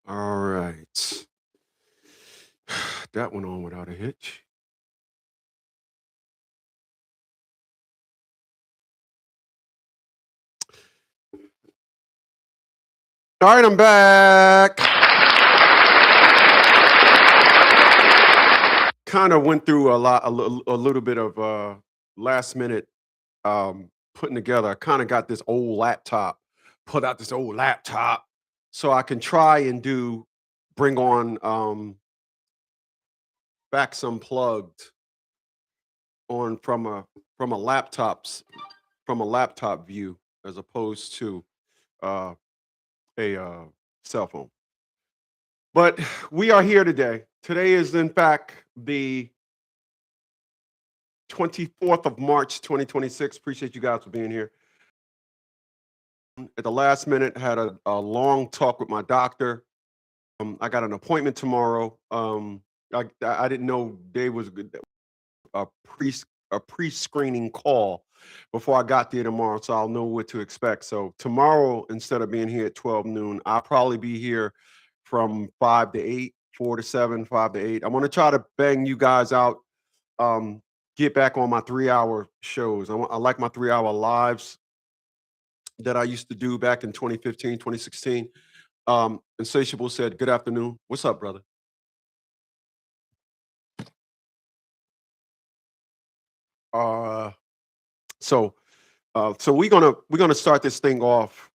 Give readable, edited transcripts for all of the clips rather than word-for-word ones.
All right. That went on without a hitch. All right, I'm back. Kind of went through a little bit of last minute putting together. I kind of got this old laptop, put out this old laptop so I can try and bring on facts unplugged on from a laptop's from a laptop view as opposed to uh, a cell phone. But we are here today. Today is in fact the 24th of March, 2026. Appreciate you guys for being here. At the last minute, had a long talk with my doctor. I got an appointment tomorrow. I didn't know they was a pre a pre-screening call before I got there tomorrow, so I'll know what to expect. So tomorrow, instead of being here at 12 noon, I'll probably be here from 5 to 8, 4 to 7, 5 to 8. I want to try to bang you guys out, get back on my 3-hour shows. I like my 3-hour lives that I used to do back in 2015, 2016. Insatiable said, "Good afternoon. What's up, brother?" Uh, so, so we're gonna start this thing off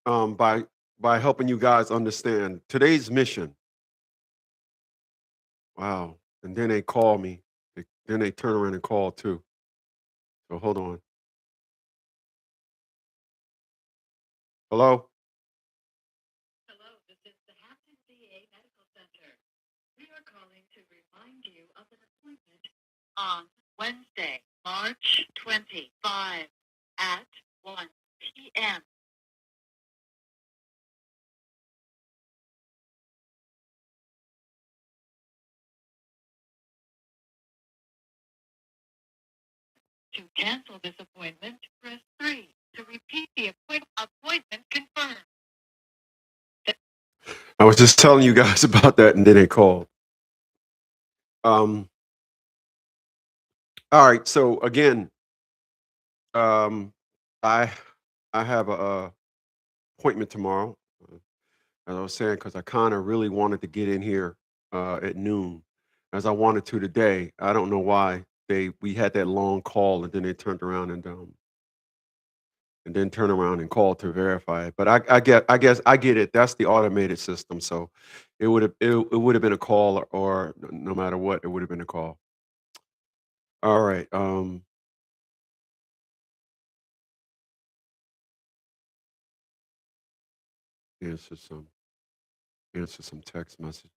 by helping you guys understand today's mission. Wow. And then they call me. Then they turn around and call too. So hold on. Hello? Hello, this is the Hampton VA Medical Center. We are calling to remind you of an appointment on Wednesday, March 25 at 1 p.m. To cancel this appointment, press 3. To repeat the appointment confirmed. I was just telling you guys about that, and then they called. Um, all right. So again, um, I I have a appointment tomorrow. As I was saying, because I kind of really wanted to get in here at noon, as I wanted to today. I don't know why we had that long call, and then they turned around and then turn around and call to verify it. But I guess I get it. That's the automated system. So it would have been a call, or no matter what, it would have been a call. All right. Answer some answer some text message.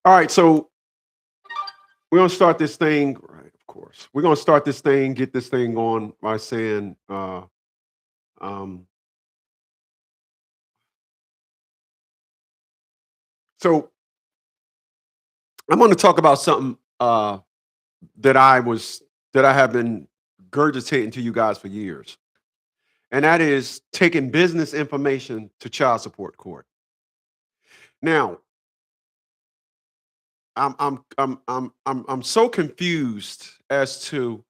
All right. So we're gonna start this thing, right? Of course, we're gonna start this thing, get this thing going by saying, um, so I'm going to talk about something that that I have been gurgitating to you guys for years, and that is taking business information to child support court. Now, I'm so confused as to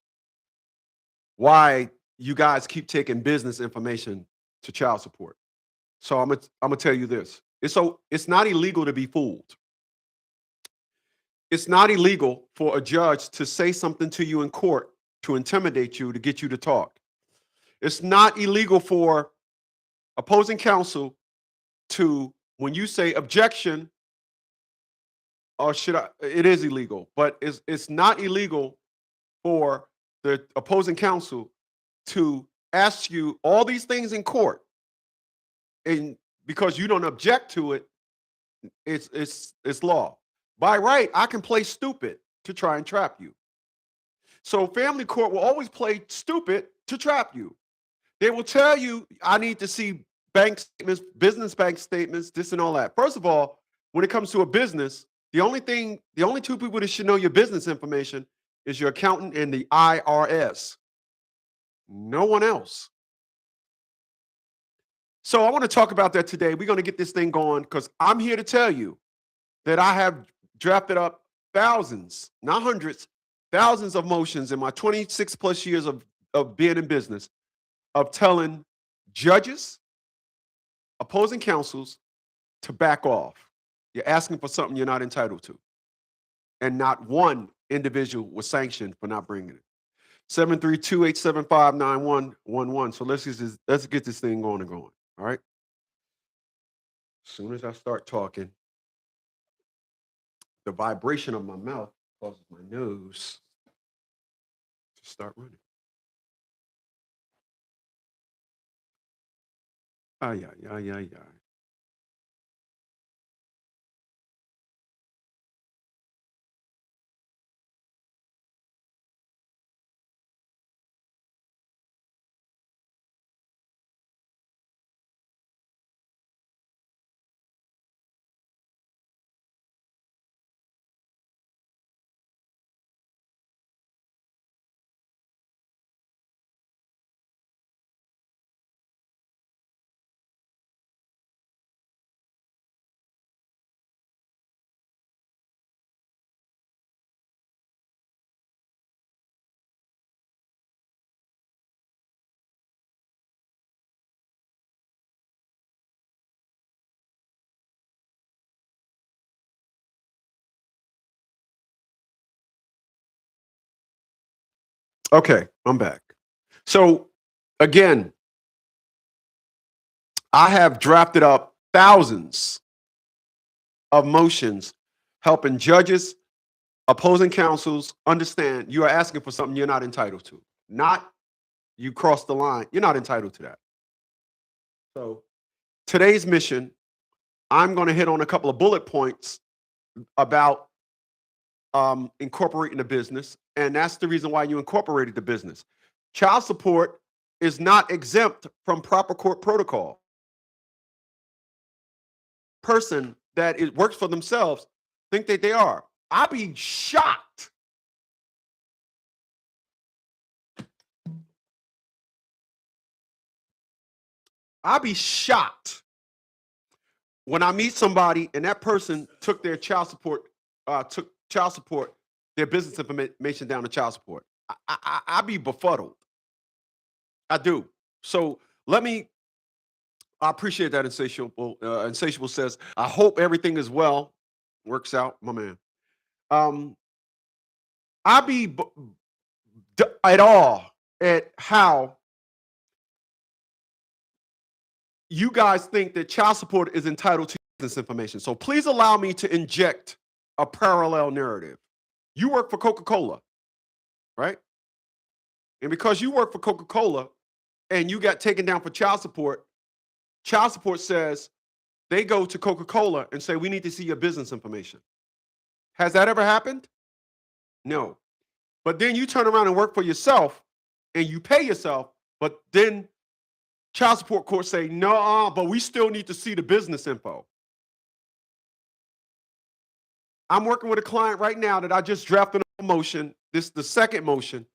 why you guys keep taking business information to child support. So I'm gonna tell you this. It's not illegal to be fooled. It's not illegal for a judge to say something to you in court to intimidate you to get you to talk. It's not illegal for opposing counsel to, when you say objection, or should I, it is illegal, but it's not illegal for the opposing counsel to ask you all these things in court, and because you don't object to it, it's law. By right, I can play stupid to try and trap you. So family court will always play stupid to trap you. They will tell you, I need to see bank statements, business bank statements, this and all that. First of all, when it comes to a business, the only two people that should know your business information is your accountant and the IRS. No one else. So I want to talk about that today. We're going to get this thing going because I'm here to tell you that I have drafted up thousands, not hundreds, thousands of motions in my 26 plus years of being in business of telling judges, opposing counsels to back off. You're asking for something you're not entitled to. And not one individual was sanctioned for not bringing it. 732-875-9111. So let's get this thing going and going. All right. As soon as I start talking, the vibration of my mouth causes my nose to start running. Ay, ay, ay, ay, ay. Okay, I'm back. So again, I have drafted up thousands of motions helping judges, opposing counsels understand you are asking for something you're not entitled to. Not you crossed the line. You're not entitled to that. So today's mission, I'm going to hit on a couple of bullet points about incorporating the business. And that's the reason why you incorporated the business. Child support is not exempt from proper court protocol. Person that works for themselves think that they are. I'd be shocked. I'd be shocked when I meet somebody and that person took their took child support, their business information down to child support. I'd be befuddled. I do. So I appreciate that, Insatiable. Insatiable says, I hope everything is well. Works out, my man. I be at all at how you guys think that child support is entitled to this information. So please allow me to inject a parallel narrative. You work for Coca-Cola, right? And because you work for Coca-Cola and you got taken down for child support says they go to Coca-Cola and say, we need to see your business information. Has that ever happened? No. But then you turn around and work for yourself and you pay yourself, but then child support courts say, no, but we still need to see the business info. I'm working with a client right now that I just drafted a motion. This is the second motion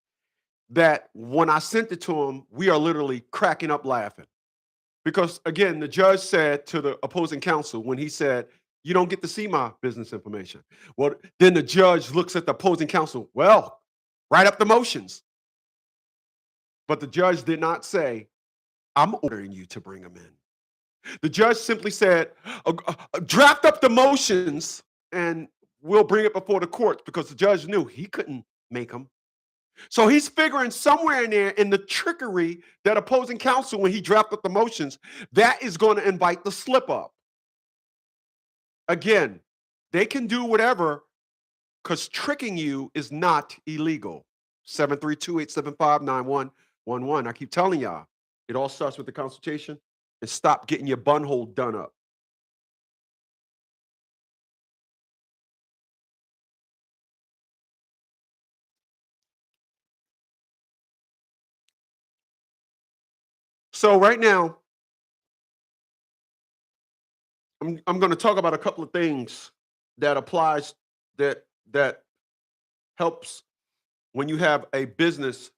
that when I sent it to him, we are literally cracking up laughing. Because again, the judge said to the opposing counsel when he said, you don't get to see my business information. Well, then the judge looks at the opposing counsel, well, write up the motions. But the judge did not say, I'm ordering you to bring them in. The judge simply said, draft up the motions and we'll bring it before the courts because the judge knew he couldn't make them. So he's figuring somewhere in there in the trickery that opposing counsel, when he drafted up the motions, that is going to invite the slip up. Again, they can do whatever because tricking you is not illegal. 732-875-9111. I keep telling y'all, it all starts with the consultation and stop getting your bunhole done up. So right now, I'm going to talk about a couple of things that applies that helps when you have a business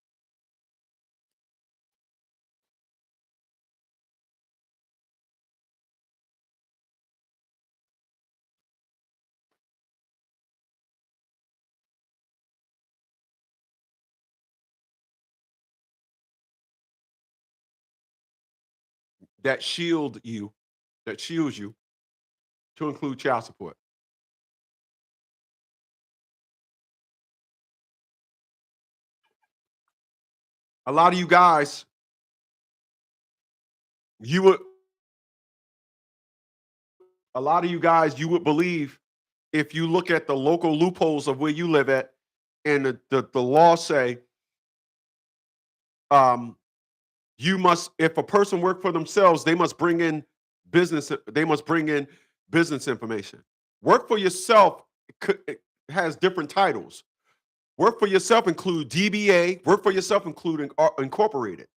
that shields you, to include child support. A lot of you guys, you would you would believe if you look at the local loopholes of where you live at, and the law say, um, you must, if a person work for themselves, they must bring in business information. Work for yourself it has different titles. Work for yourself include DBA. Work for yourself including Incorporated.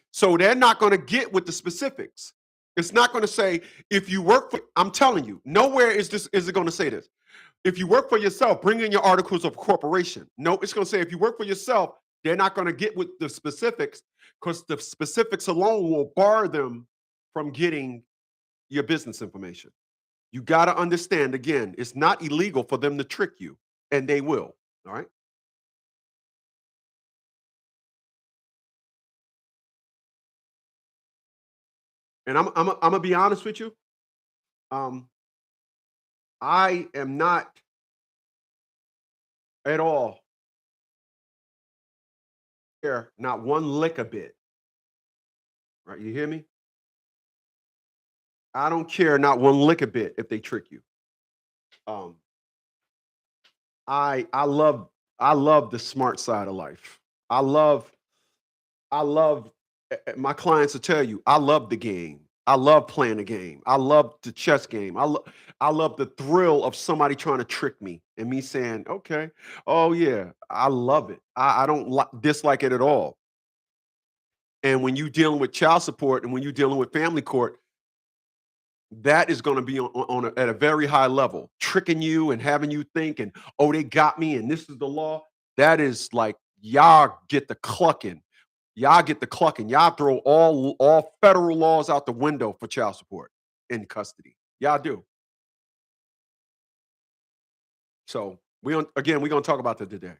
So they're not going to get with the specifics. It's not going to say if you work for. I'm telling you, nowhere is it going to say this. If you work for yourself, bring in your articles of corporation. No, it's going to say if you work for yourself, they're not going to get with the specifics because the specifics alone will bar them from getting your business information. You got to understand, again, it's not illegal for them to trick you, and they will. All right. And I'm gonna be honest with you. I am not at all care, not one lick a bit. Right? You hear me? I don't care not one lick a bit if they trick you. Um, I love the smart side of life. I love my clients will tell you, I love the game. I love playing the game. I love the chess game. I love the thrill of somebody trying to trick me and me saying, okay, oh yeah, I love it. I don't dislike it at all. And when you're dealing with child support and when you're dealing with family court, that is going to be at a very high level, tricking you and having you think, and oh, they got me, and this is the law. That is like y'all get the clucking. Y'all get the clucking. Y'all throw all federal laws out the window for child support in custody. Y'all do. So we're gonna talk about that today.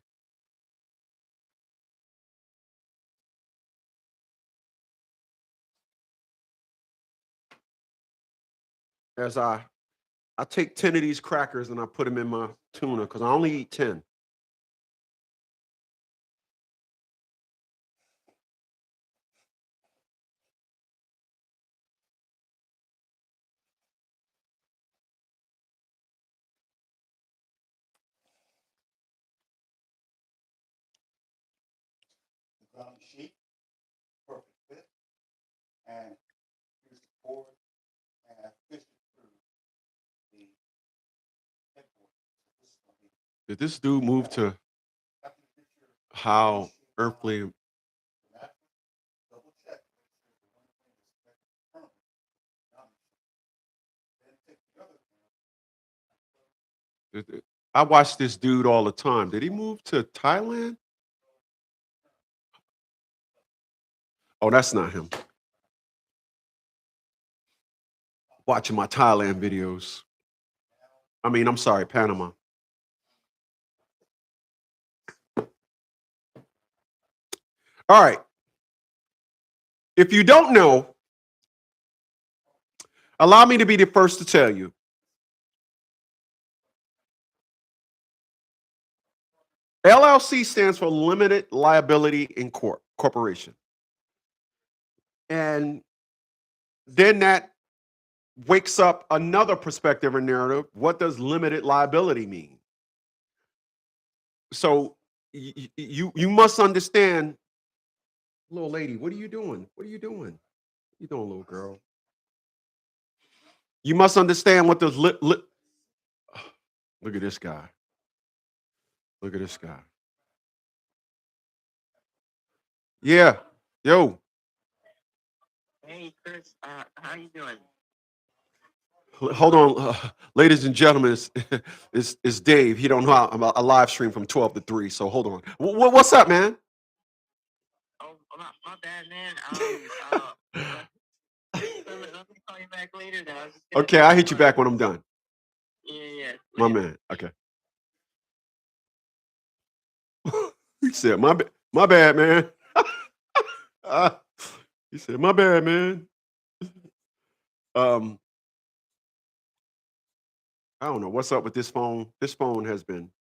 As I take 10 of these crackers and I put them in my tuna because I only eat 10. Ground sheet, perfect fit, and here's the board, and I fished it through the headboard. Did this dude move to how earthly? I watch this dude all the time. Did he move to Thailand? Oh, that's not him. Watching my Thailand videos. I mean, I'm sorry, Panama. All right. If you don't know, allow me to be the first to tell you. LLC stands for Limited Liability Corporation. And then that wakes up another perspective or narrative. What does limited liability mean? So you must understand, little lady, what are you doing? What are you doing? What are you doing, little girl? You must understand what those look at this guy. Look at this guy. Yeah. Yo. Hey, Chris, how you doing? Hold on, ladies and gentlemen, it's Dave. He don't know I'm a live stream from 12 to 3, so hold on. What's up, man? Oh, my bad, man. Let me call you back later now. Okay, I'll hit you back when I'm done. Yeah. My man. Okay. He said, my bad, man. He said, my bad, man. I don't know what's up with this phone. This phone has been,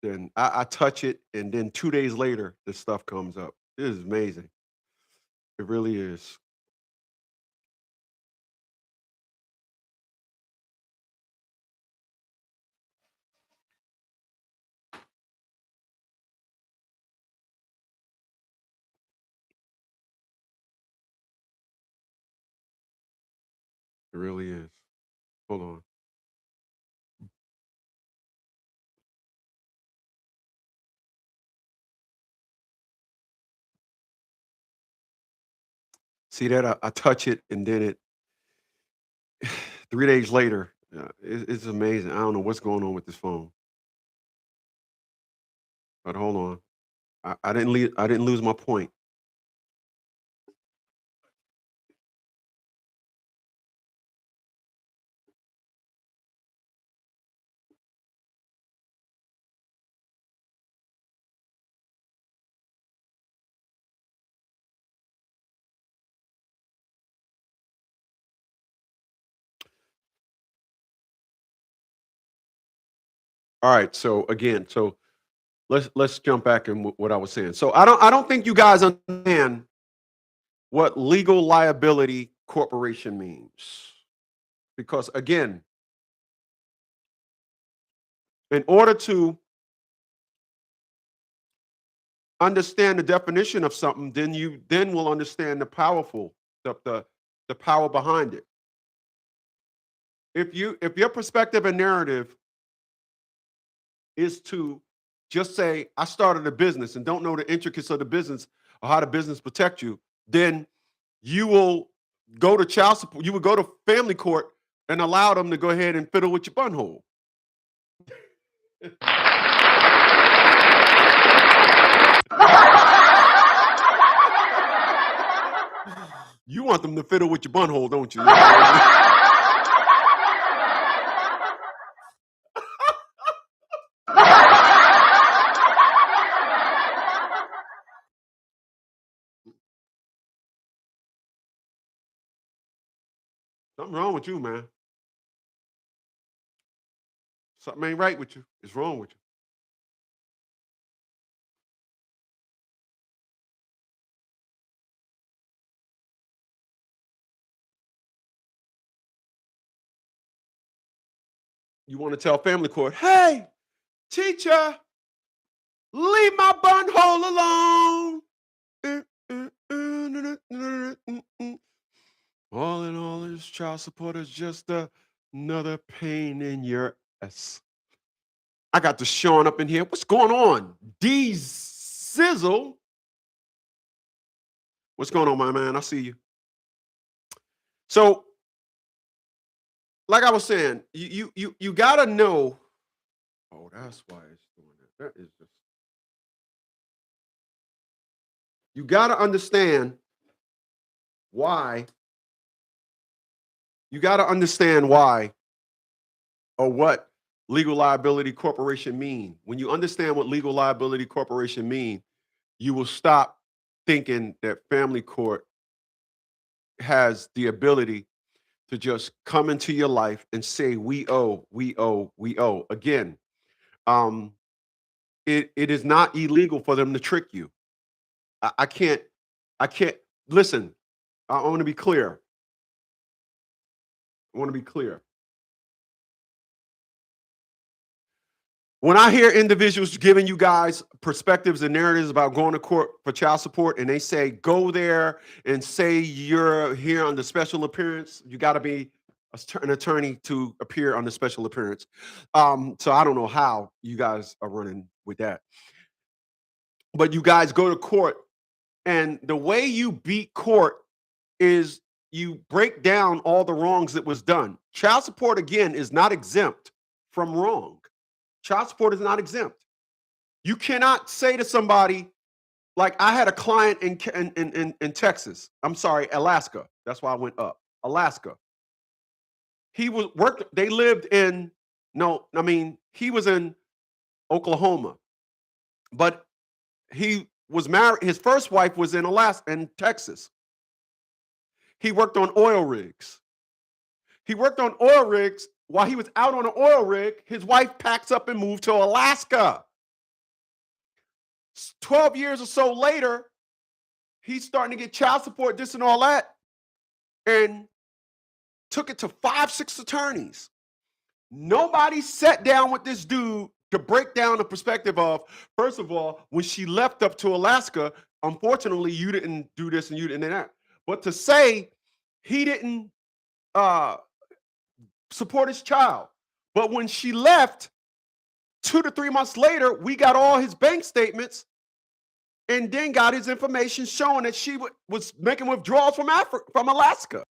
and I touch it, and then 2 days later, this stuff comes up. This is amazing. It really is. It really is. Hold on. See that? I touch it, and then it 3 days later, it's amazing. I don't know what's going on with this phone. But hold on. I didn't leave. I didn't lose my point. All right. So again, let's jump back in what I was saying. So I don't think you guys understand what legal liability corporation means, because again, in order to understand the definition of something, then you then will understand the power behind it. If your perspective and narrative is to just say, I started a business and don't know the intricacies of the business or how the business protect you, then you will go to child support, you would go to family court and allow them to go ahead and fiddle with your butthole. You want them to fiddle with your butthole, don't you? Something wrong with you, man. Something ain't right with you. It's wrong with you. You want to tell family court, hey, teacher, leave my butthole alone. All in all, this child support is just another pain in your ass. I got the Sean up in here. What's going on? D Sizzle. What's going on, my man? I see you. So, like I was saying, you gotta know. Oh, that's why it's doing that. That is just. You gotta understand why. You gotta understand why or what legal liability corporation mean. When you understand what legal liability corporation mean, you will stop thinking that family court has the ability to just come into your life and say we owe, we owe, we owe. Again, um, it is not illegal for them to trick you. I can't listen. I want to be clear. I want to be clear. When I hear individuals giving you guys perspectives and narratives about going to court for child support, and they say go there and say you're here on the special appearance, you got to be an attorney to appear on the special appearance. So I don't know how you guys are running with that, but you guys go to court, and the way you beat court is you break down all the wrongs that was done. Child support, again, is not exempt from wrong. Child support is not exempt. You cannot say to somebody, like I had a client in Texas. I'm sorry, Alaska. That's why I went up. Alaska. He was worked. They lived in he was in Oklahoma, but he was married. His first wife was in Alaska, in Texas. He worked on oil rigs. He worked on oil rigs. While he was out on an oil rig, his wife packs up and moved to Alaska. 12 years or so later, he's starting to get child support, this and all that, and took it to 5, 6 attorneys. Nobody sat down with this dude to break down the perspective of, first of all, when she left up to Alaska, unfortunately, you didn't do this and you didn't do that. But to say he didn't support his child. But when she left, 2 to 3 months later, we got all his bank statements and then got his information showing that she was making withdrawals from Alaska.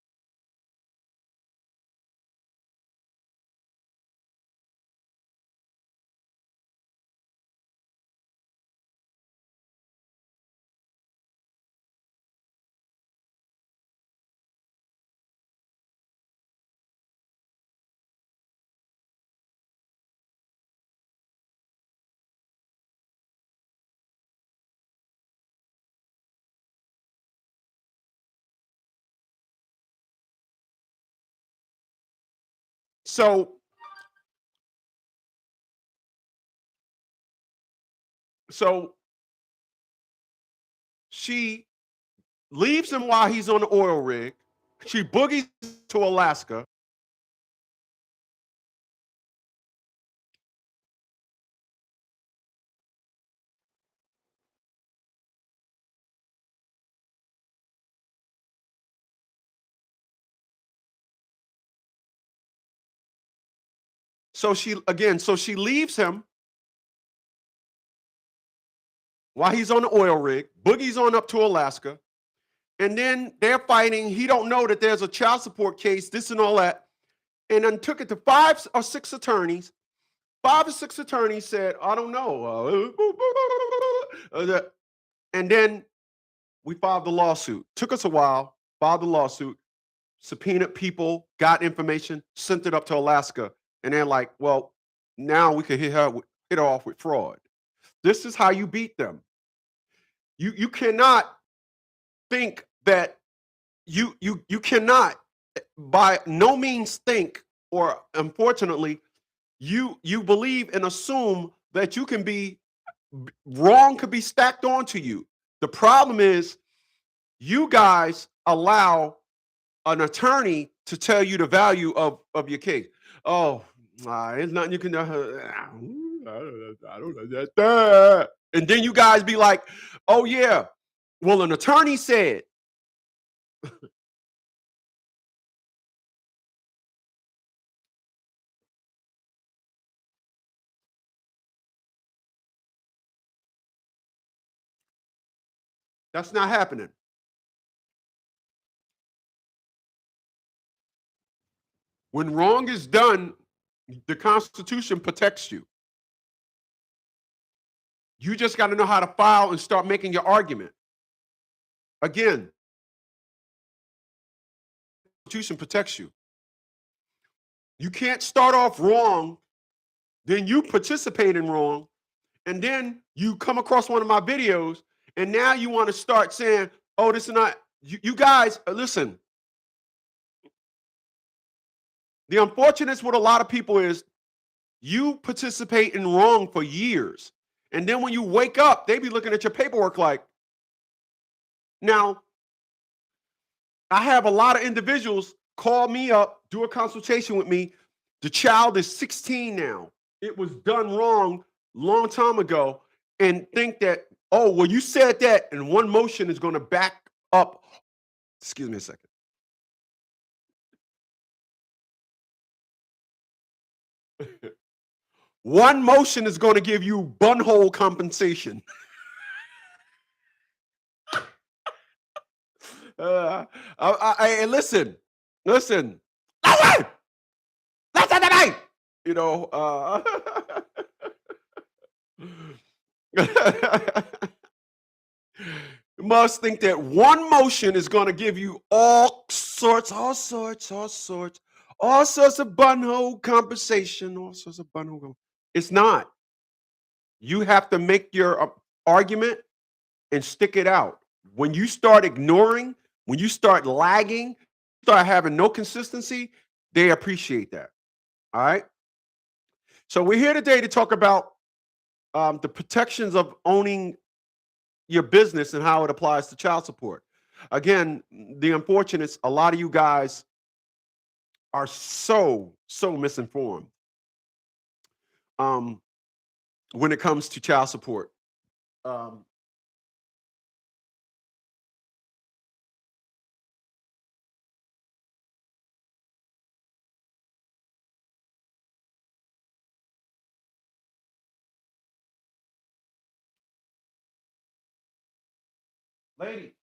So she leaves him while he's on the oil rig. She boogies to Alaska. So she leaves him while he's on the oil rig, boogies on up to Alaska, and then they're fighting. He don't know that there's a child support case, this and all that, and then took it to 5 or 6 attorneys. 5 or 6 attorneys said, I don't know. And then we filed the lawsuit. Took us a while, filed the lawsuit, subpoenaed people, got information, sent it up to Alaska. And they're like, well, now we could hit her off with fraud. This is how you beat them. You cannot think that you cannot by no means think, or unfortunately, you believe and assume that you can be wrong, could be stacked onto you. The problem is you guys allow an attorney to tell you the value of your case. Oh, there's nothing you can do. I don't know that. And then you guys be like, oh yeah, well, an attorney said. That's not happening. When wrong is done, the Constitution protects you. You just got to know how to file and start making your argument. Again, the Constitution protects you. You can't start off wrong, then you participate in wrong, and then you come across one of my videos, and now you want to start saying, oh, this is not, you guys, listen. The unfortunate with a lot of people is you participate in wrong for years. And then when you wake up, they be looking at your paperwork like, now, I have a lot of individuals call me up, do a consultation with me. The child is 16 now. It was done wrong long time ago, and think that, oh, well, you said that, and one motion is going to back up. Excuse me a second. One motion is going to give you bunhole compensation. Listen, listen to me. You know, you must think that one motion is going to give you all sorts of bunhole compensation, all sorts of bunhole. It's not. You have to make your argument and stick it out. When you start ignoring, when you start lagging, start having no consistency, they appreciate that. All right. So we're here today to talk about the protections of owning your business and how it applies to child support. Again, the unfortunate, a lot of you guys are so misinformed when it comes to child support. Lady.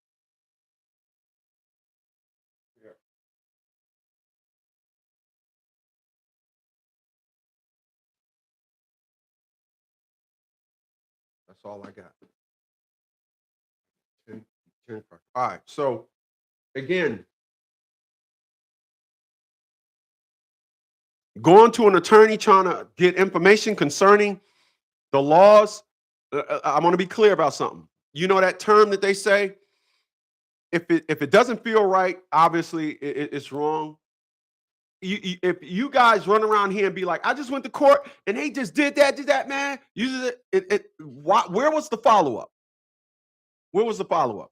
Here. That's all I got. 10. All right. So again, going to an attorney trying to get information concerning the laws. I want to be clear about something. You know that term that they say, if it doesn't feel right, obviously it's wrong. If you guys run around here and be like, I just went to court and they just did that, man. Where was the follow-up? Where was the follow-up?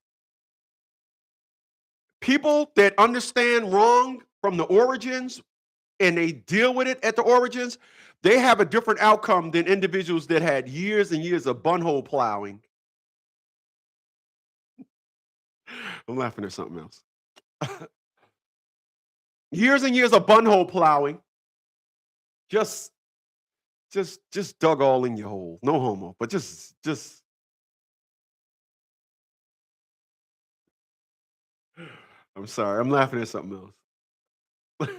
People that understand wrong from the origins and they deal with it at the origins, they have a different outcome than individuals that had years and years of bunhole plowing. I'm laughing at something else. Years and years of bunhole plowing, just dug all in your hole. No homo, but just. I'm sorry, I'm laughing at something else.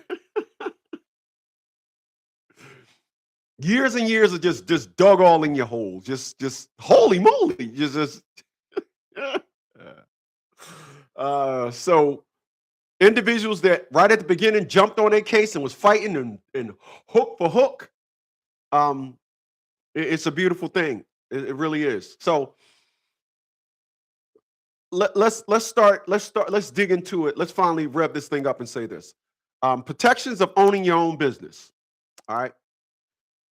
Years and years of just dug all in your hole. Just holy moly, just. So individuals that right at the beginning jumped on their case and was fighting and hook for hook. It's a beautiful thing. It really is. So let's dig into it. Let's finally rev this thing up and say this. Protections of owning your own business. All right.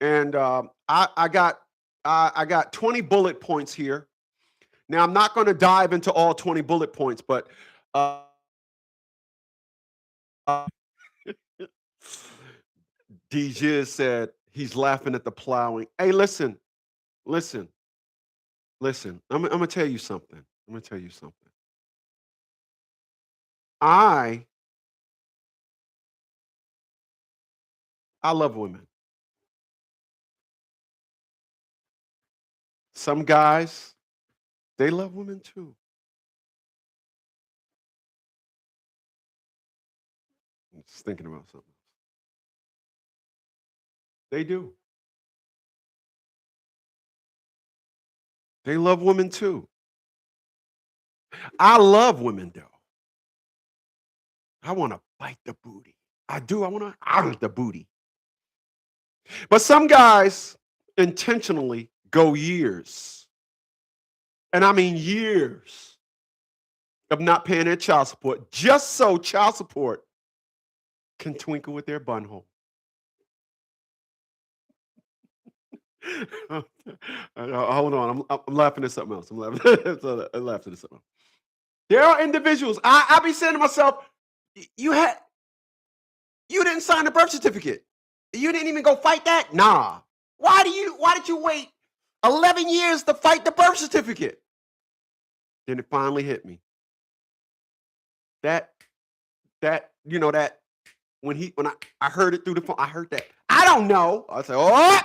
And I got 20 bullet points here. Now I'm not going to dive into all 20 bullet points, but DJ said he's laughing at the plowing. Hey, listen. I'm gonna tell you something. I love women. Some guys, they love women too. I'm just thinking about something. They do. They love women too. I love women though. I want to bite the booty. I do. I want to out the booty. But some guys intentionally go years, and I mean years, of not paying their child support just so child support can twinkle with their bunhole. Hold on, I'm laughing at something else. I'm laughing at something else. There are individuals. I be saying to myself, you didn't sign the birth certificate. You didn't even go fight that. Nah. Why did you wait 11 years to fight the birth certificate? Then it finally hit me. That when I heard it through the phone, I heard that. I don't know. I said, oh.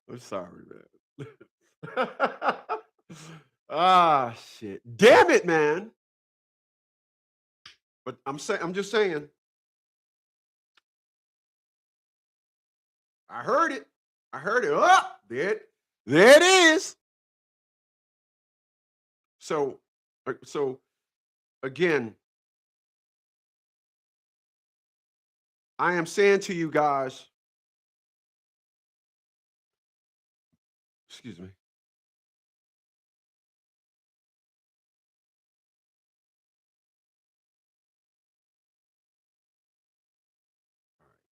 I'm sorry, man. Ah, shit. Damn it, man. But I'm just saying. I heard it. I heard it. Oh, there it is. So, so again, I am saying to you guys, excuse me.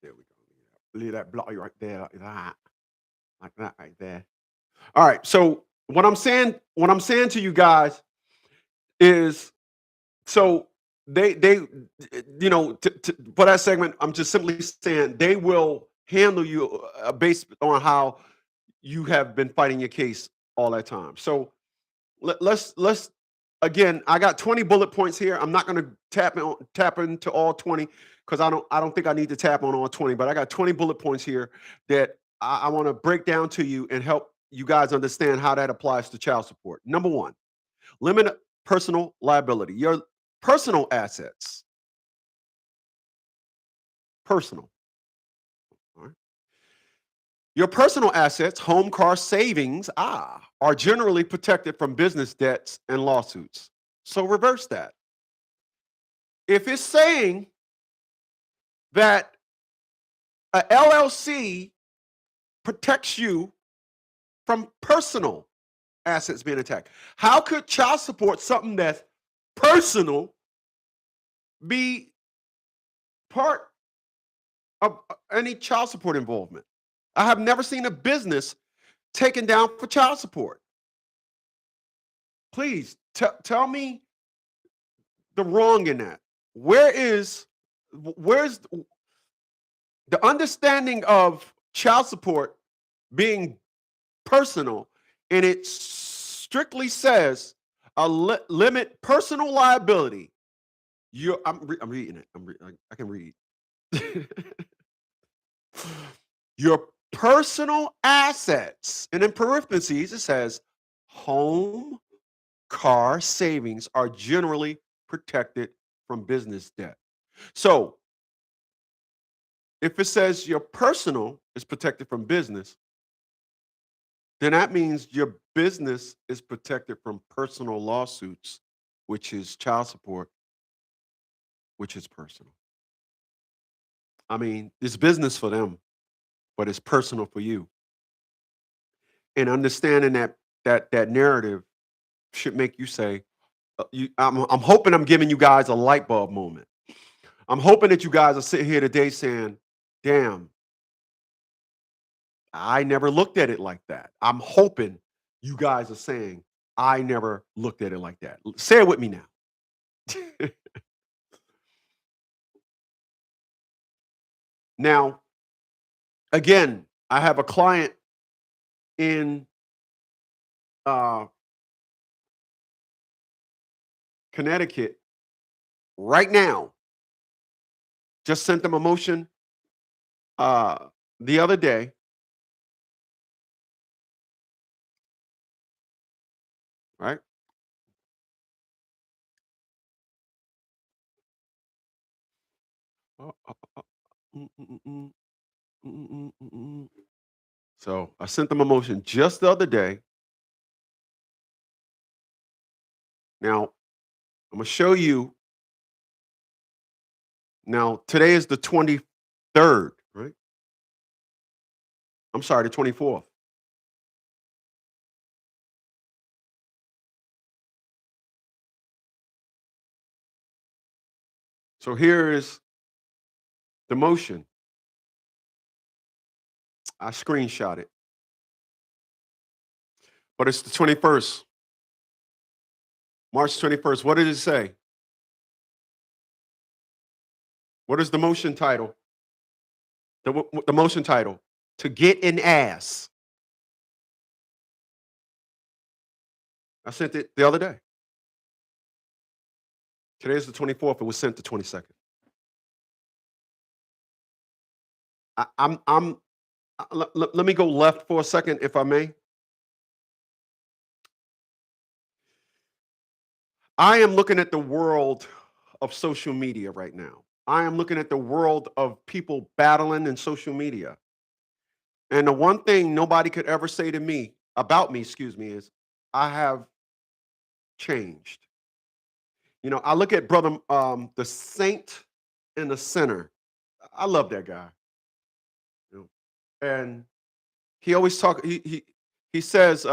There we go. Leave that block right there, like that right there. All right. So what I'm saying to you guys is, so they, for that segment, I'm just simply saying they will handle you based on how you have been fighting your case all that time. So let's again. I got 20 bullet points here. I'm not going to tap into all 20 because I don't think I need to tap on all 20. But I got 20 bullet points here that I want to break down to you and help you guys understand how that applies to child support. Number one, limit personal liability. Your personal assets, personal. All right. Your personal assets, home, car, savings, are generally protected from business debts and lawsuits. So reverse that. If it's saying that a LLC protects you from personal assets being attacked, how could child support, something that's personal, be part of any child support involvement? I have never seen a business taken down for child support. Please tell me the wrong in that. Where's the understanding of child support being personal, and it strictly says limit personal liability. I'm reading it. I can read. Your personal assets, and in parentheses it says home, car, savings are generally protected from business debt. So if it says your personal is protected from business, then that means your business is protected from personal lawsuits, which is child support, which is personal. I mean, it's business for them, but it's personal for you. And understanding that narrative should make you say, I'm hoping I'm giving you guys a light bulb moment. I'm hoping that you guys are sitting here today saying, damn, I never looked at it like that. I'm hoping you guys are saying, I never looked at it like that. Say it with me now. Now, again, I have a client in Connecticut right now. Just sent them a motion the other day. Right? Uh, uh, uh, mm, mm, mm, mm. So I sent them a motion just the other day. Now, I'm going to show you. Now, today is the 23rd, right? I'm sorry, the 24th. So here is the motion. I screenshot it. But it's the 21st. March 21st. What did it say? What is the motion title? The motion title, to get an ass. I sent it the other day. Today is the 24th. It was sent the 22nd. I'm Let me go left for a second, if I may. I am looking at the world of social media right now. I am looking at the world of people battling in social media. And the one thing nobody could ever say to me about me, excuse me, is I have changed. I look at brother, the saint and the sinner. I love that guy. You and he always talk. He says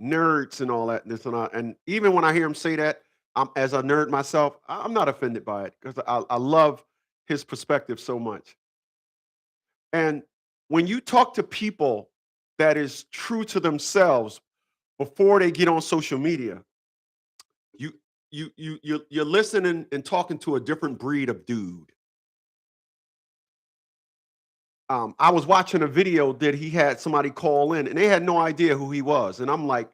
nerds and all that, and this and that. And even when I hear him say that, as a nerd myself, I'm not offended by it because I love his perspective so much. And when you talk to people that is true to themselves before they get on social media, you you're listening and talking to a different breed of dude. I was watching a video that he had somebody call in, and they had no idea who he was, and I'm like,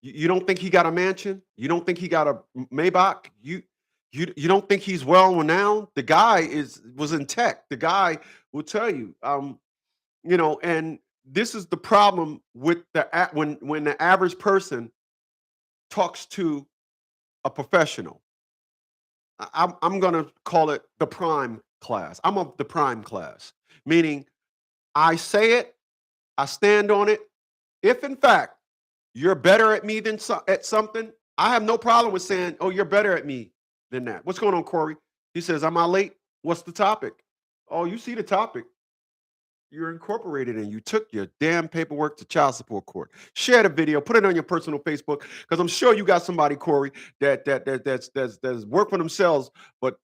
you don't think he got a mansion? You don't think he got a Maybach? You don't think he's well renowned? The guy was in tech. The guy will tell you. And this is the problem with when the average person talks to a professional. I'm gonna call it the prime class. I'm of the prime class, meaning I say it, I stand on it. If in fact you're better at me than at something, I have no problem with saying, "Oh, you're better at me than that." What's going on, Corey? He says, "Am I late? What's the topic?" Oh, you see the topic. You're incorporated and you took your damn paperwork to child support court. Share the video, put it on your personal Facebook, because I'm sure you got somebody, Corey, that's work for themselves, but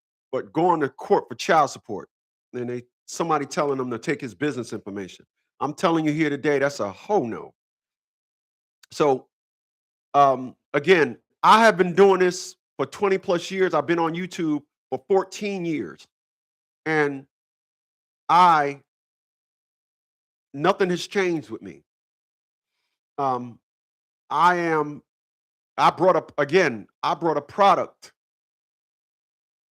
going to court for child support. And somebody telling them to take his business information. I'm telling you here today, that's a ho no. So again, I have been doing this for 20 plus years. I've been on YouTube for 14 years. And I nothing has changed with me. Um, I am I brought up again, I brought a product.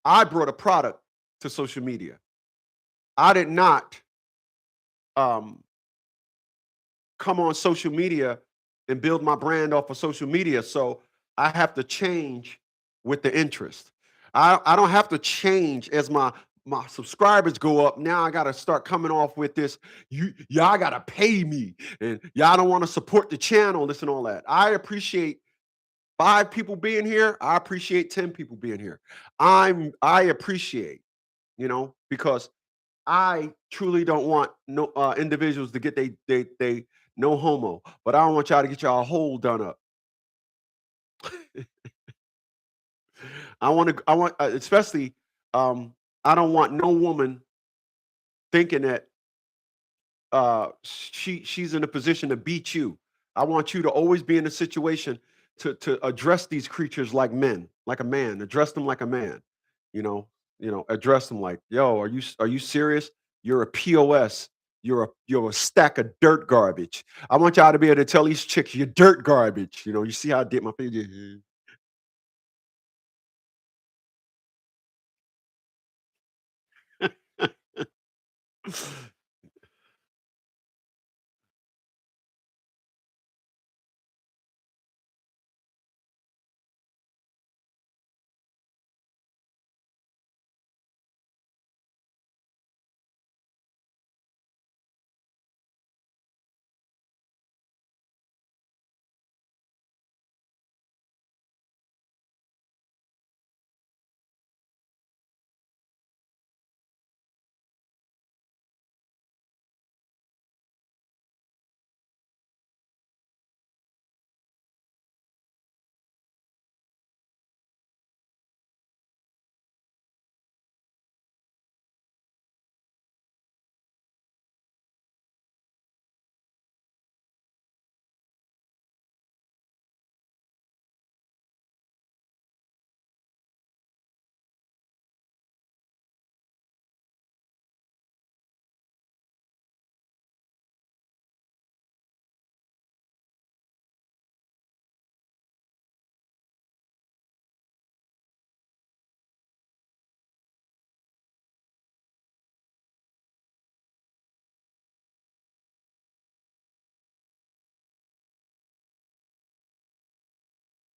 I brought a product to social media. I did not um come on social media and build my brand off of social media. So I have to change with the interest. I don't have to change as my subscribers go up. Now I gotta start coming off with this. Y'all gotta pay me, and y'all don't want to support the channel, this and all that. I appreciate 5 people being here. I appreciate 10 people being here. I appreciate, because I truly don't want no individuals to get they no homo, but I don't want y'all to get y'all hole done up. I want especially I don't want no woman thinking that she's in a position to beat you. I want you to always be in a situation to address these creatures like men, like a man. Address them like a man. You know, address them like, yo, are you serious? You're a POS. You're a stack of dirt garbage. I want y'all to be able to tell these chicks you're dirt garbage. You see how I did my finger.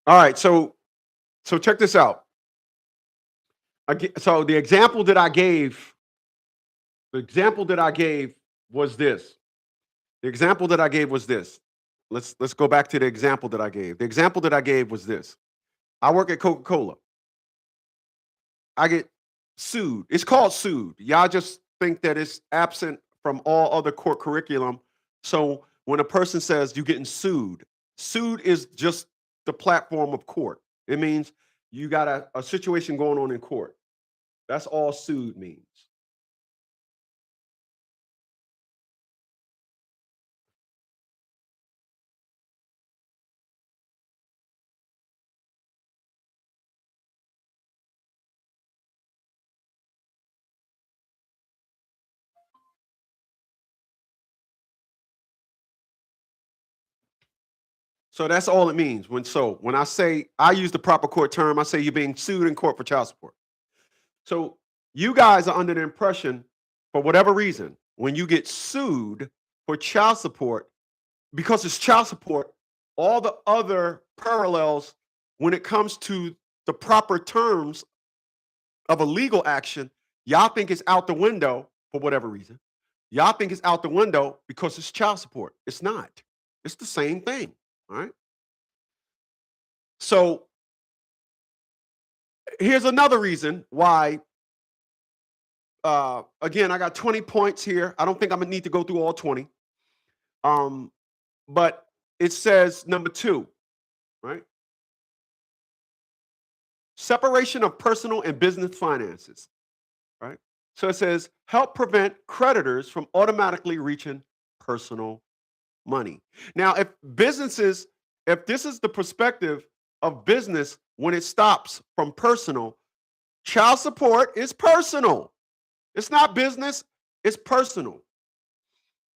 All right, so check this out. So the example that I gave was this. The example that I gave was this. Let's go back to the example that I gave. The example that I gave was this. I work at Coca-Cola. I get sued. It's called sued. Y'all just think that it's absent from all other court curriculum. So when a person says you're getting sued, sued is just the platform of court. It means you got a situation going on in court. That's all sued means. So that's all it means. When I say I use the proper court term, I say you're being sued in court for child support. So you guys are under the impression, for whatever reason, when you get sued for child support, because it's child support, all the other parallels when it comes to the proper terms of a legal action, y'all think it's out the window for whatever reason. Y'all think it's out the window because it's child support. It's not. It's the same thing. All right. So here's another reason why. Again, I got 20 points here. I don't think I'm gonna need to go through all 20. But it says number 2, right? Separation of personal and business finances, right? So it says help prevent creditors from automatically reaching personal money. Now, if this is the perspective of business when it stops from personal, child support is personal. It's not business, it's personal.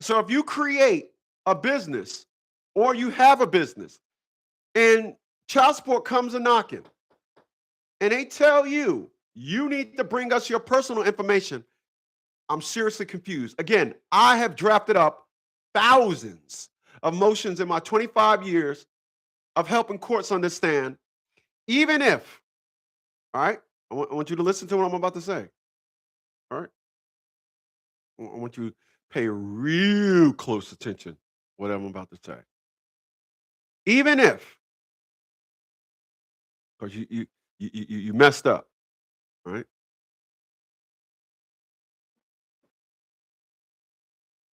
So if you create a business or you have a business and child support comes a knocking and they tell you, you need to bring us your personal information, I'm seriously confused. Again, I have drafted up thousands of motions in my 25 years of helping courts understand, even if, all right, I want you to listen to what I'm about to say. All right. I want you to pay real close attention what I'm about to say. Even if, because you messed up, right?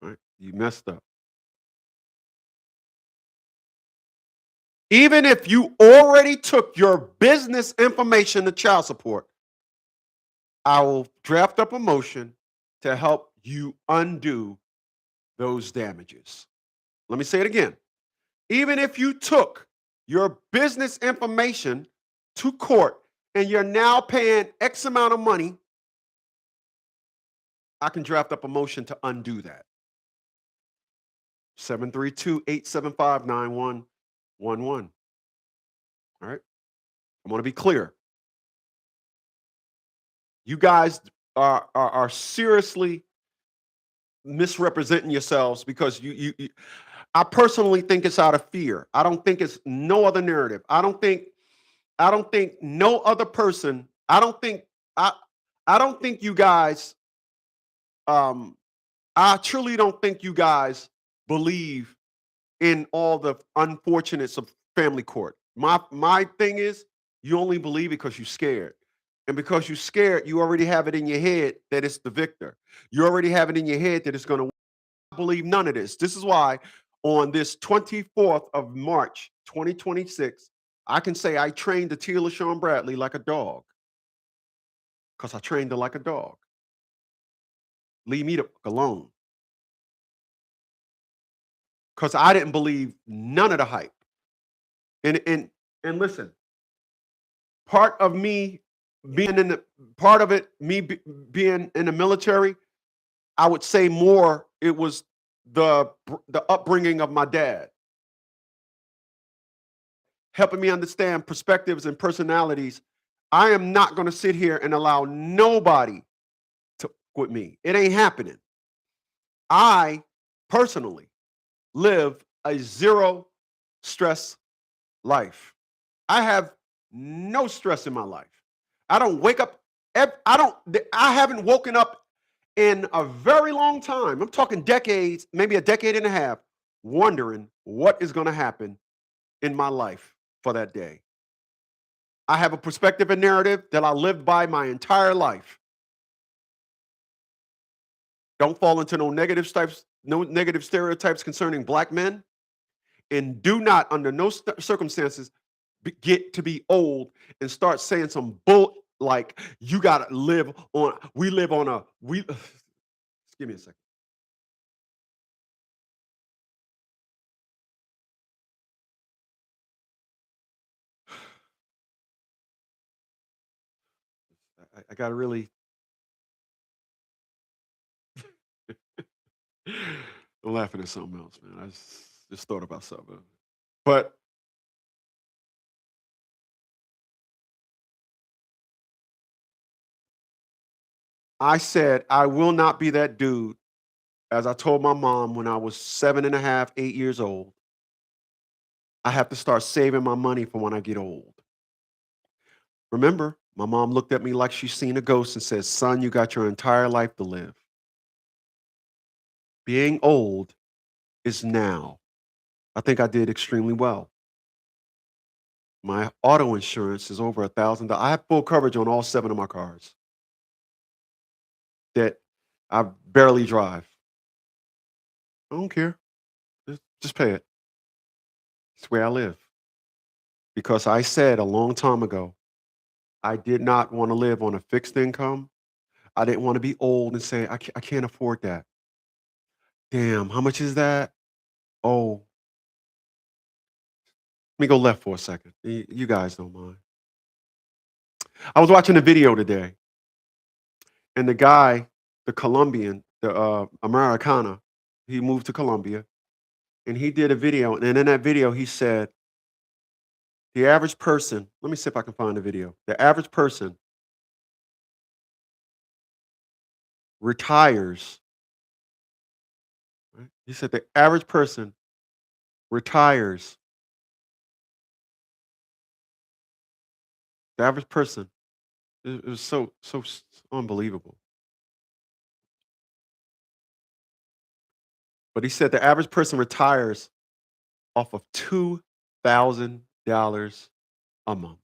Right? You messed up. Even if you already took your business information to child support, I will draft up a motion to help you undo those damages. Let me say it again. Even if you took your business information to court and you're now paying X amount of money, I can draft up a motion to undo that. 732-875-9111. All right. I want to be clear. You guys are seriously misrepresenting yourselves because I personally think it's out of fear. I don't think it's no other narrative. I don't think no other person, I don't think you guys, I truly don't think you guys believe in all the unfortunates of family court. My thing is, you only believe because you're scared. And because you're scared, you already have it in your head that it's the victor. You already have it in your head that it's going to believe none of this. This is why on this 24th of March, 2026, I can say I trained the Teal LaShawn Bradley like a dog. Because I trained her like a dog. Leave me alone. Because I didn't believe none of the hype. And listen, part of me being in the being in the military, I would say more it was the upbringing of my dad, helping me understand perspectives and personalities. I am not going to sit here and allow nobody to with me. It ain't happening. I personally live a zero stress life. I have no stress in my life. I don't wake up. I haven't woken up in a very long time. I'm talking decades, maybe a decade and a half, wondering what is going to happen in my life for that day. I have a perspective and narrative that I lived by my entire life. Don't fall into no negative stereotypes concerning black men, and do not, under no circumstances, get to be old and start saying some bull like you gotta live on. We live on a we. Give me a second. I gotta really. I'm laughing at something else, man. I just thought about something, but I said I will not be that dude. As I told my mom when I was 7.5, 8 years old, I have to start saving my money for when I get old. Remember, my mom looked at me like she's seen a ghost and said, "Son, you got your entire life to live. Being old is now." I think I did extremely well. My auto insurance is over $1,000. I have full coverage on all 7 of my cars that I barely drive. I don't care. Just pay it. It's where I live. Because I said a long time ago, I did not want to live on a fixed income. I didn't want to be old and say, I can't afford that. Damn, how much is that? Oh, let me go left for a second. You guys don't mind. I was watching a video today, and the guy, the Colombian, the Americana, he moved to Colombia, and he did a video. And in that video, he said, the average person, let me see if I can find the video. The average person retires, right? He said the average person retires. The average person, it was so unbelievable. But he said the average person retires off of $2,000 a month.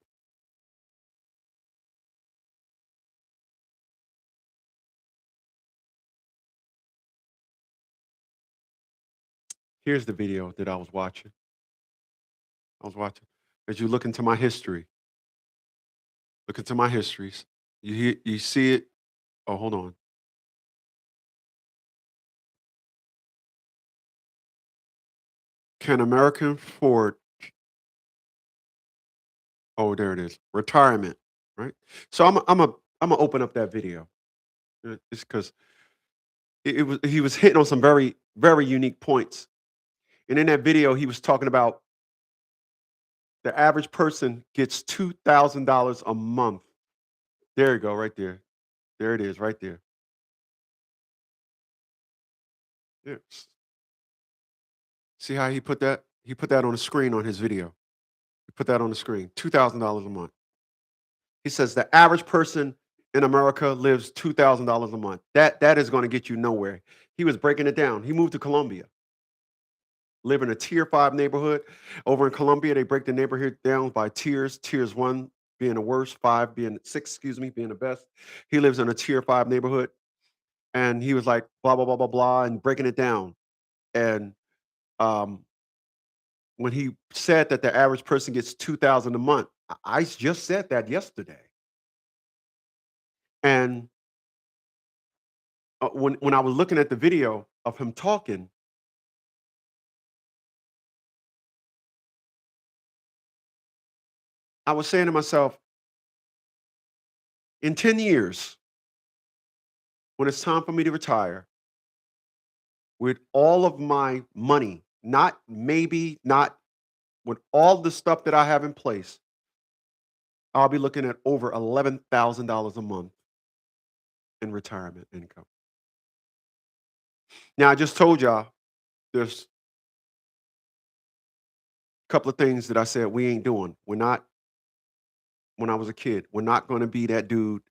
Here's the video that I was watching. As you look into my history, look into my histories. You see it. Oh, hold on. Can American Ford? Oh, there it is. Retirement, right? So I'm gonna open up that video. Just because he was hitting on some very unique points. And in that video, he was talking about the average person gets $2,000 a month. There you go, right there. There it is, right there. Yes. See how he put that? He put that on the screen on his video. He put that on the screen. $2,000 a month. He says the average person in America lives $2,000 a month. That is going to get you nowhere. He was breaking it down. He moved to Colombia, live in a tier 5 neighborhood. Over in Colombia, they break the neighborhood down by tiers. Tiers 1 being the worst, 5 being 6, excuse me, being the best. He lives in a tier 5 neighborhood, and he was like blah blah blah blah blah and breaking it down. And um, when he said that the average person gets 2,000 a month, I just said that yesterday. And when I was looking at the video of him talking, I was saying to myself, in 10 years, when it's time for me to retire, with all of my money, not maybe, not with all the stuff that I have in place, I'll be looking at over $11,000 a month in retirement income. Now, I just told y'all there's a couple of things that I said we ain't doing. We're not when I was a kid. We're not going to be that dude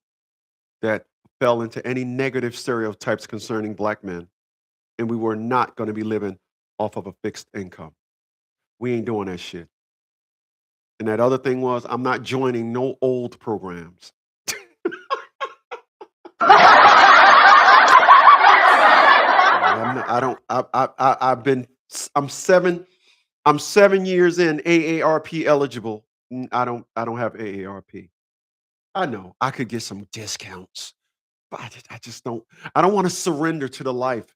that fell into any negative stereotypes concerning black men. And we were not going to be living off of a fixed income. We ain't doing that shit. And that other thing was, I'm not joining no old programs. I'm 7 years in AARP eligible. I don't have AARP. I know I could get some discounts, but I just don't. I don't want to surrender to the life.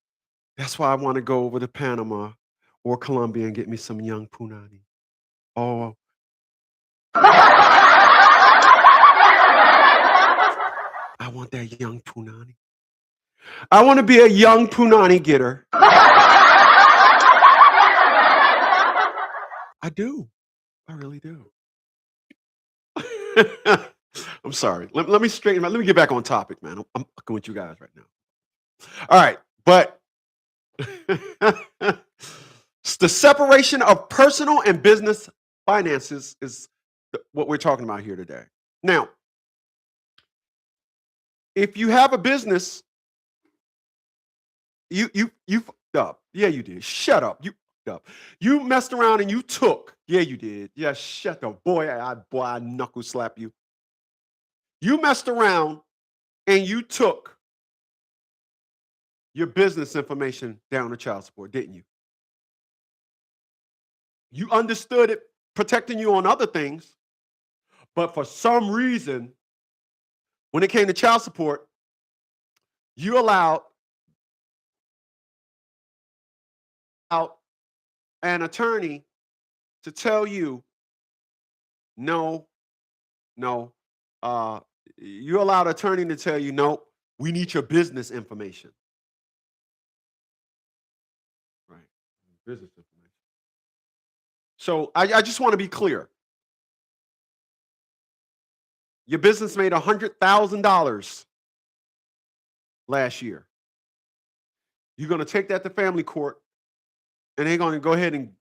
That's why I want to go over to Panama or Colombia and get me some young punani. Oh, I want that young punani. I want to be a young punani getter. I do. I really do. I'm sorry. Let me straighten. Let me get back on topic, man. I'm fucking with you guys right now. All right, but the separation of personal and business finances is what we're talking about here today. Now, if you have a business, you fucked up. Yeah, you did. Shut up. You fucked up. You messed around and you took. Yeah, you did. Yeah, shut up. Boy, I knuckle slap you. You messed around and you took your business information down to child support, didn't you? You understood it protecting you on other things, but for some reason, when it came to child support, you allowed an attorney to tell you, no, you allowed an attorney to tell you, no, we need your business information. Right, business information. So I just want to be clear. Your business made $100,000 last year. You're going to take that to family court, and they're going to go ahead and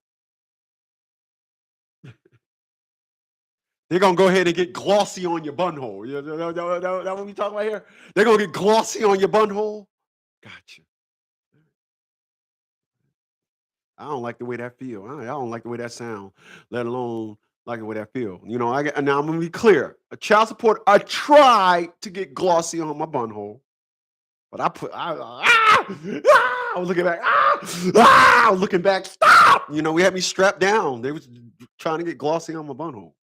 get glossy on your bunhole. You know, that what we talking about here? They're going to get glossy on your bunhole. Gotcha. I don't like the way that feel. I don't like the way that sound, let alone like the way that feel. You know, now I'm gonna be clear. A child support, I tried to get glossy on my bunhole, but I was looking back. I was looking back. Stop! You know, we had me strapped down. They was trying to get glossy on my bunhole.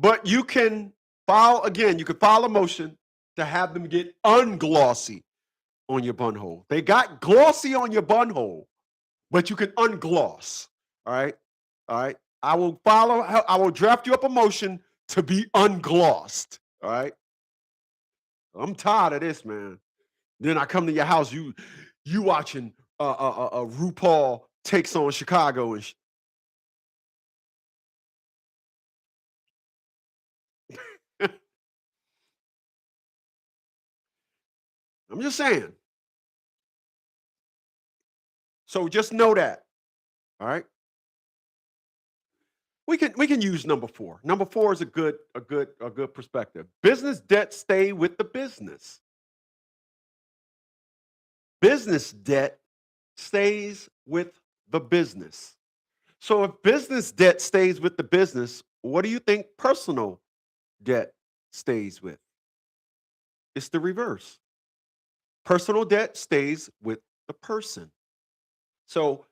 But you can file a motion to have them get unglossy on your bunhole. They got glossy on your bunhole, but you can ungloss. All right. I will draft you up a motion to be unglossed. All right. I'm tired of this, man. Then I come to your house, you watching RuPaul Takes on Chicago and I'm just saying. So just know that. All right. We can use number 4. Number 4 is a good perspective. Business debt stay with the business. Business debt stays with the business. So if business debt stays with the business, what do you think personal debt stays with? It's the reverse. Personal debt stays with the person. So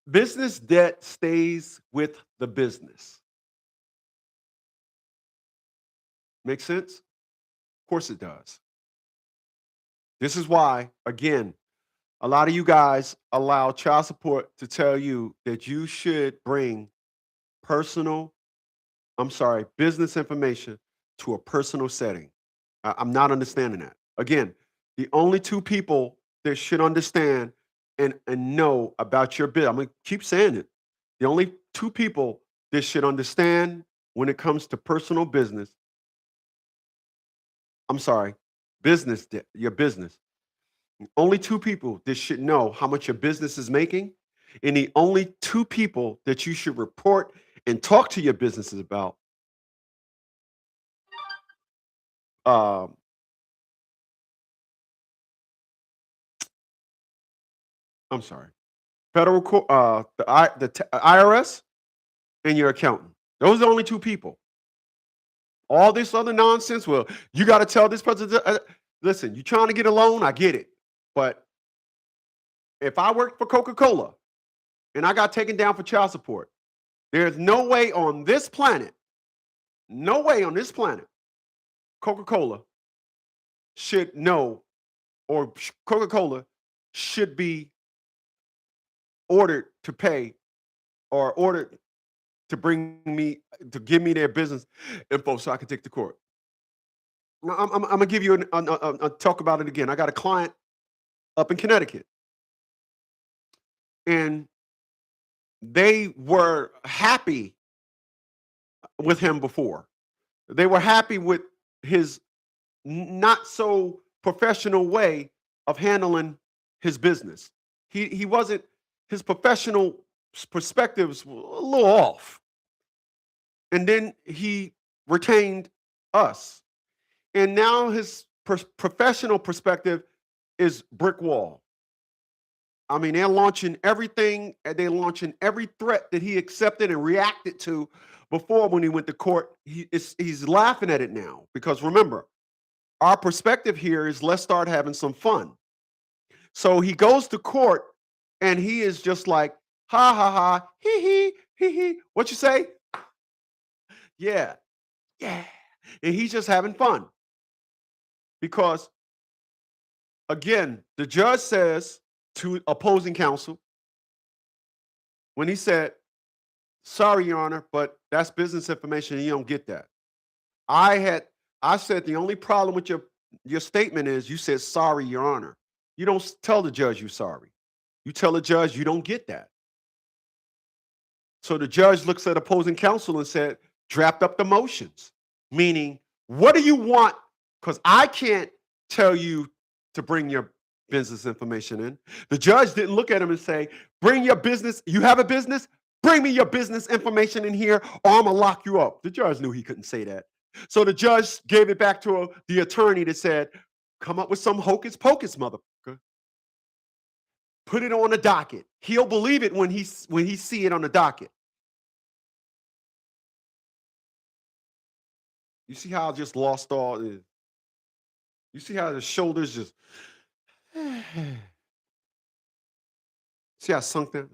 business debt stays with the business. Make sense? Of course it does. This is why, again, a lot of you guys allow child support to tell you that you should bring business information to a personal setting. I'm not understanding that. Again, the only 2 people that should understand and know about your business, I'm going to keep saying it. The only 2 people that should understand when it comes to personal business, I'm sorry, business, your business. Only two people that should know how much your business is making, and the only two people that you should report and talk to your businesses about, um, I'm sorry, IRS and your accountant. Those are the only two people. All this other nonsense, well, you got to tell this person. Listen, you trying to get a loan, I get it. But if I worked for Coca-Cola and I got taken down for child support, there's no way on this planet, no way on this planet, Coca-Cola should know, or Coca-Cola should be ordered to pay, or ordered to bring me, to give me their business info so I can take to court. Now, I'm gonna give you a talk about it again. I got a client up in Connecticut, and they were happy with him before. They were happy with his not so professional way of handling his business. He wasn't, his professional perspectives were a little off. And then he retained us. And now his professional perspective is brick wall. I mean, they're launching everything, and they're launching every threat that he accepted and reacted to before when he went to court. He's laughing at it now because remember, our perspective here is let's start having some fun. So he goes to court and he is just like, ha ha ha, hee hee, hee hee. What you say? Yeah, yeah. And he's just having fun because, again, the judge says to opposing counsel, when he said, sorry, Your Honor, but that's business information and you don't get that. I said the only problem with your statement is you said, sorry, Your Honor. You don't tell the judge you're sorry. You tell the judge you don't get that. So the judge looks at opposing counsel and said, draft up the motions, meaning, what do you want? Because I can't tell you to bring your business information in. The judge didn't look at him and say, bring your business. You have a business? Bring me your business information in here or I'm going to lock you up. The judge knew he couldn't say that. So the judge gave it back to the attorney that said, come up with some hocus pocus, motherfucker. Put it on the docket. He'll believe it when he see it on the docket. You see how I just lost all? You see how the shoulders just. See how I sunk that?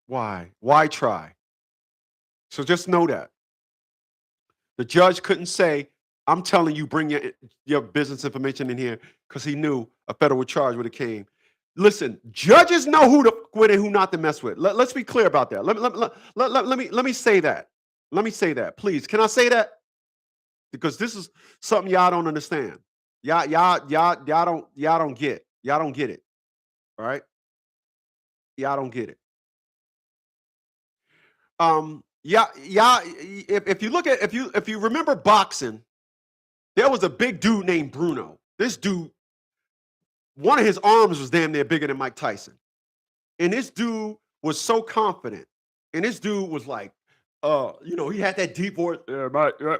Why? Why try? So just know that. The judge couldn't say, I'm telling you, bring your business information in here because he knew a federal charge would have came. Listen, judges know who to with and who not to mess with. Let's be clear about that. Let me say that. Let me say that, please. Can I say that? Because this is something y'all don't understand. Y'all don't get. Y'all don't get it. All right? Y'all don't get it. Yeah. If you look at if you remember boxing, there was a big dude named Bruno. This dude, one of his arms was damn near bigger than Mike Tyson. And this dude was so confident. And this dude was like, he had that deep voice. Yeah,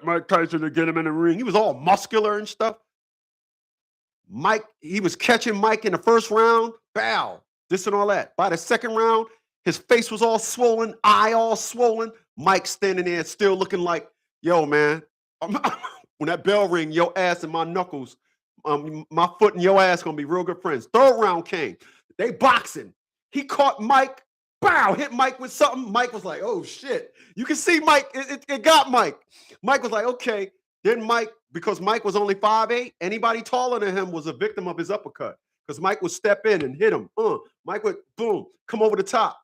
Mike Tyson to get him in the ring. He was all muscular and stuff. He was catching Mike in the first round, bow, this and all that. By the second round, his face was all swollen, eye all swollen. Mike standing there still looking like, yo, man, when that bell ring, your ass and my knuckles, my foot and your ass gonna be real good friends. Third round came. They boxing. He caught Mike, bow, hit Mike with something. Mike was like, oh shit. You can see Mike, it got Mike. Mike was like, okay. Then Mike, because Mike was only 5'8", anybody taller than him was a victim of his uppercut. Because Mike would step in and hit him. Mike would, boom, come over the top.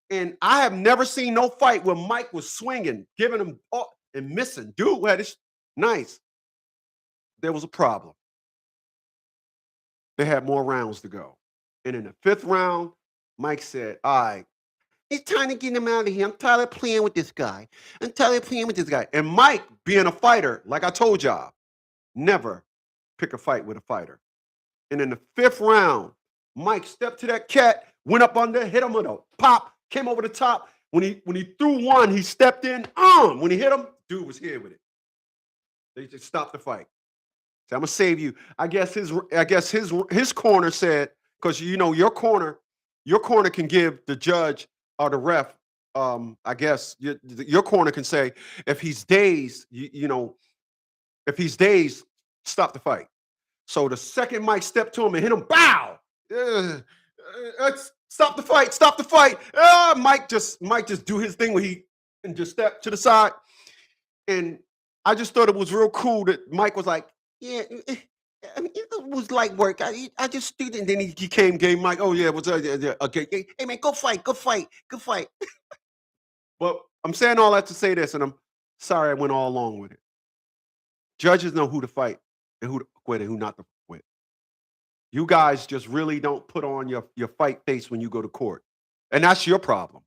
And I have never seen no fight where Mike was swinging, giving him and missing. Dude had this nice. There was a problem. They had more rounds to go. And in the fifth round, Mike said, all right, It's time to get him out of here. I'm tired of playing with this guy. I'm tired of playing with this guy. And Mike, being a fighter, like I told y'all, never pick a fight with a fighter. And in the 5th round, Mike stepped to that cat, went up under, hit him with a pop, came over the top. When he threw one, he stepped in. When he hit him, dude was here with it. They just stopped the fight. So I'm gonna save you. I guess his corner said, because your corner can give the judge or the ref. I guess your corner can say if he's dazed, if he's dazed, stop the fight. So the second Mike stepped to him and hit him, bow. Stop the fight! Stop the fight! Mike just do his thing where he and just step to the side. And I just thought it was real cool that Mike was like, yeah, I mean, it was light work. I just did it. And then he gave Mike, oh yeah, what's okay. Hey man, go fight. But I'm saying all that to say this, and I'm sorry I went all along with it. Judges know who to fight and who to quit and who not to quit. You guys just really don't put on your fight face when you go to court. And that's your problem.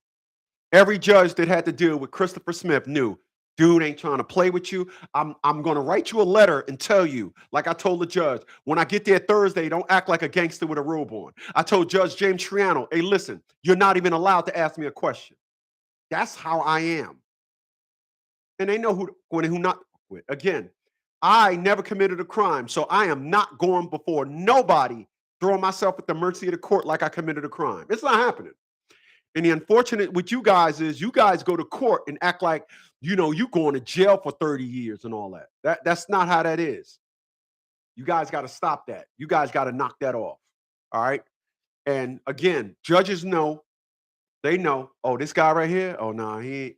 Every judge that had to deal with Christopher Smith knew, dude ain't trying to play with you. I'm going to write you a letter and tell you, like I told the judge, when I get there Thursday, don't act like a gangster with a robe on. I told Judge James Triano, hey, listen, you're not even allowed to ask me a question. That's how I am. And they know who to quit and who not to quit. Again, I never committed a crime, so I am not going before nobody throwing myself at the mercy of the court like I committed a crime. It's not happening. And the unfortunate with you guys is you guys go to court and act like, you going to jail for 30 years and all that. That's not how that is. You guys got to stop that. You guys got to knock that off. All right. And again, judges know, they know, oh, this guy right here, oh no, he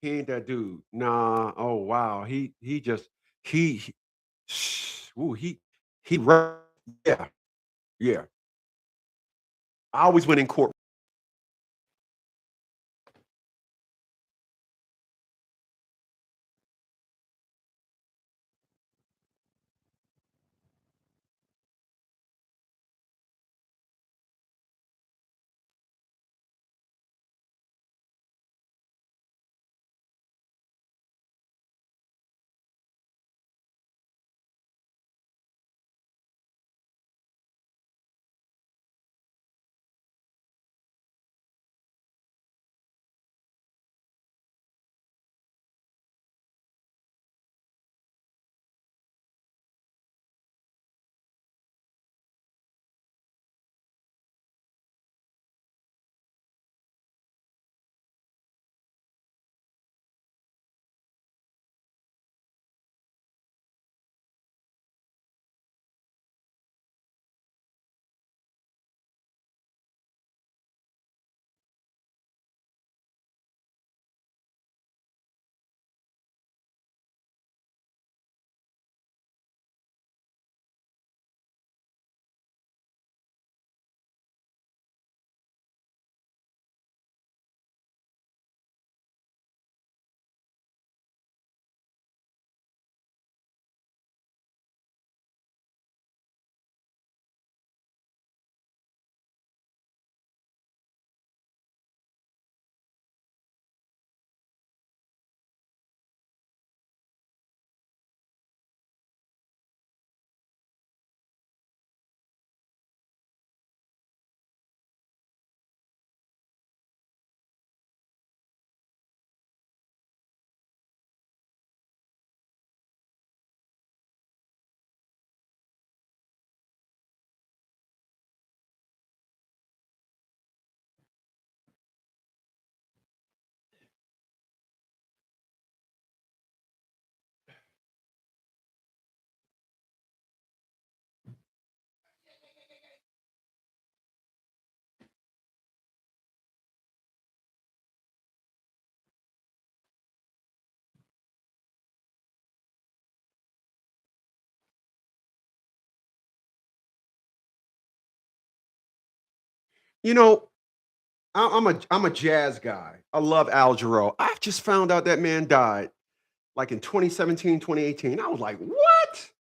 ain't that dude. Nah, oh wow. He just he ooh, he yeah, yeah. I always went in court. You know, I'm a jazz guy. I love Al Jarreau. I just found out that man died like in 2017, 2018. I was like, what?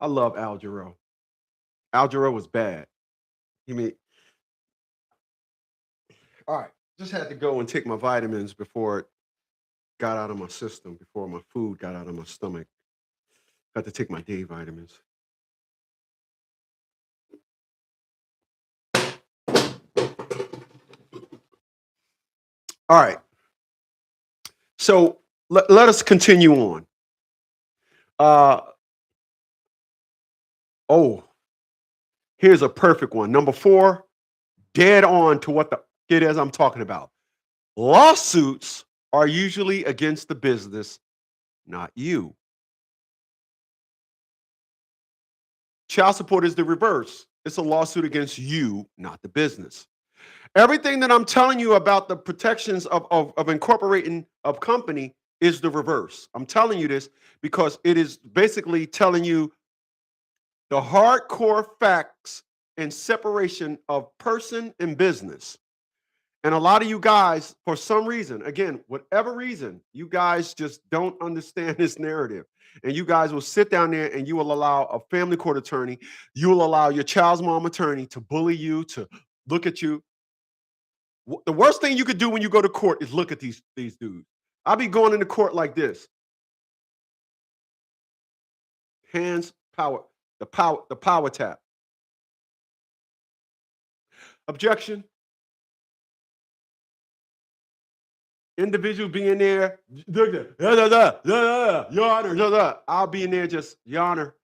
I love Al Jarreau. Al Jarreau was bad. You mean, all right. Just had to go and take my vitamins before it got out of my system, before my food got out of my stomach. Had to take my day vitamins. All right. So let us continue on. Uh, oh, here's a perfect one. Number 4, dead on to what the it is I'm talking about. Lawsuits are usually against the business, not you. Child support is the reverse. It's a lawsuit against you, not the business. Everything that I'm telling you about the protections of incorporating a company is the reverse. I'm telling you this because it is basically telling you the hardcore facts and separation of person and business. And a lot of you guys, for some reason, again, whatever reason, you guys just don't understand this narrative. And you guys will sit down there and you will allow a family court attorney, you will allow your child's mom attorney to bully you, to look at you. The worst thing you could do when you go to court is look at these dudes. I'll be going into court like this. Hands, power, the power tap. Objection. Individual being there, your honor, I'll be in there just, your honor.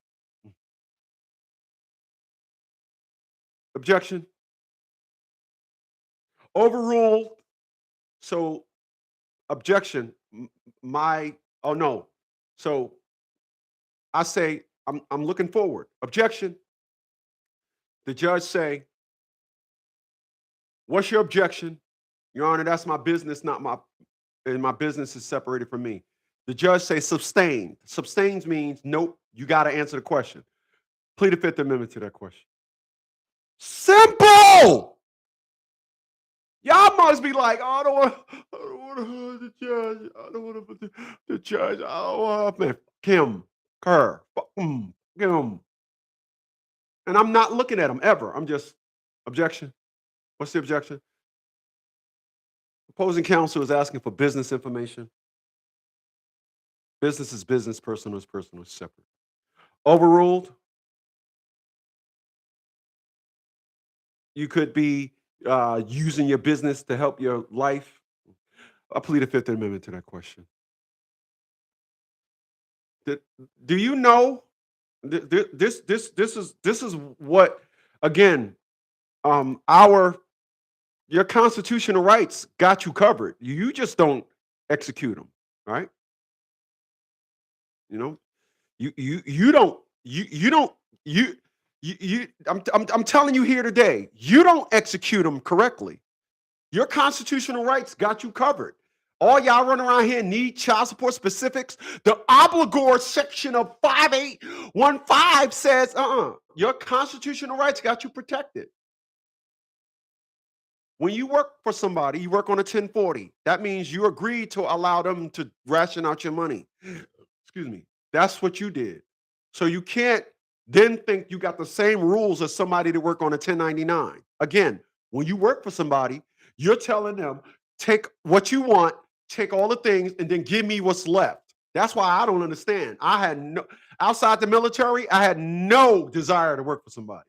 Objection. Overruled. So, objection. Oh no. So, I say, I'm looking forward. Objection. The judge say, what's your objection? Your honor, that's my business, and my business is separated from me. The judge say sustained. Sustains means, nope, you got to answer the question. Plead the Fifth Amendment to that question. Simple! Y'all must be like, oh, I don't want to hurt the judge. I don't want to put the judge. Oh, man, Kim, Kerr, Kim. And I'm not looking at him ever. I'm just, objection. What's the objection? Opposing counsel is asking for business information. Business is business, personal is personal, is separate. Overruled. You could be using your business to help your life. I plead the Fifth Amendment to that question. Do you know this is what, again, your constitutional rights got you covered. You just don't execute them, right? You know, you don't I'm telling you here today, you don't execute them correctly. Your constitutional rights got you covered. All y'all run around here need child support specifics. The obligor section of 5815 says, your constitutional rights got you protected. When you work for somebody, you work on a 1040. That means you agreed to allow them to ration out your money. Excuse me. That's what you did. So you can't then think you got the same rules as somebody that work on a 1099. Again, when you work for somebody, you're telling them, take what you want, take all the things, and then give me what's left. That's why I don't understand. Outside the military, I had no desire to work for somebody,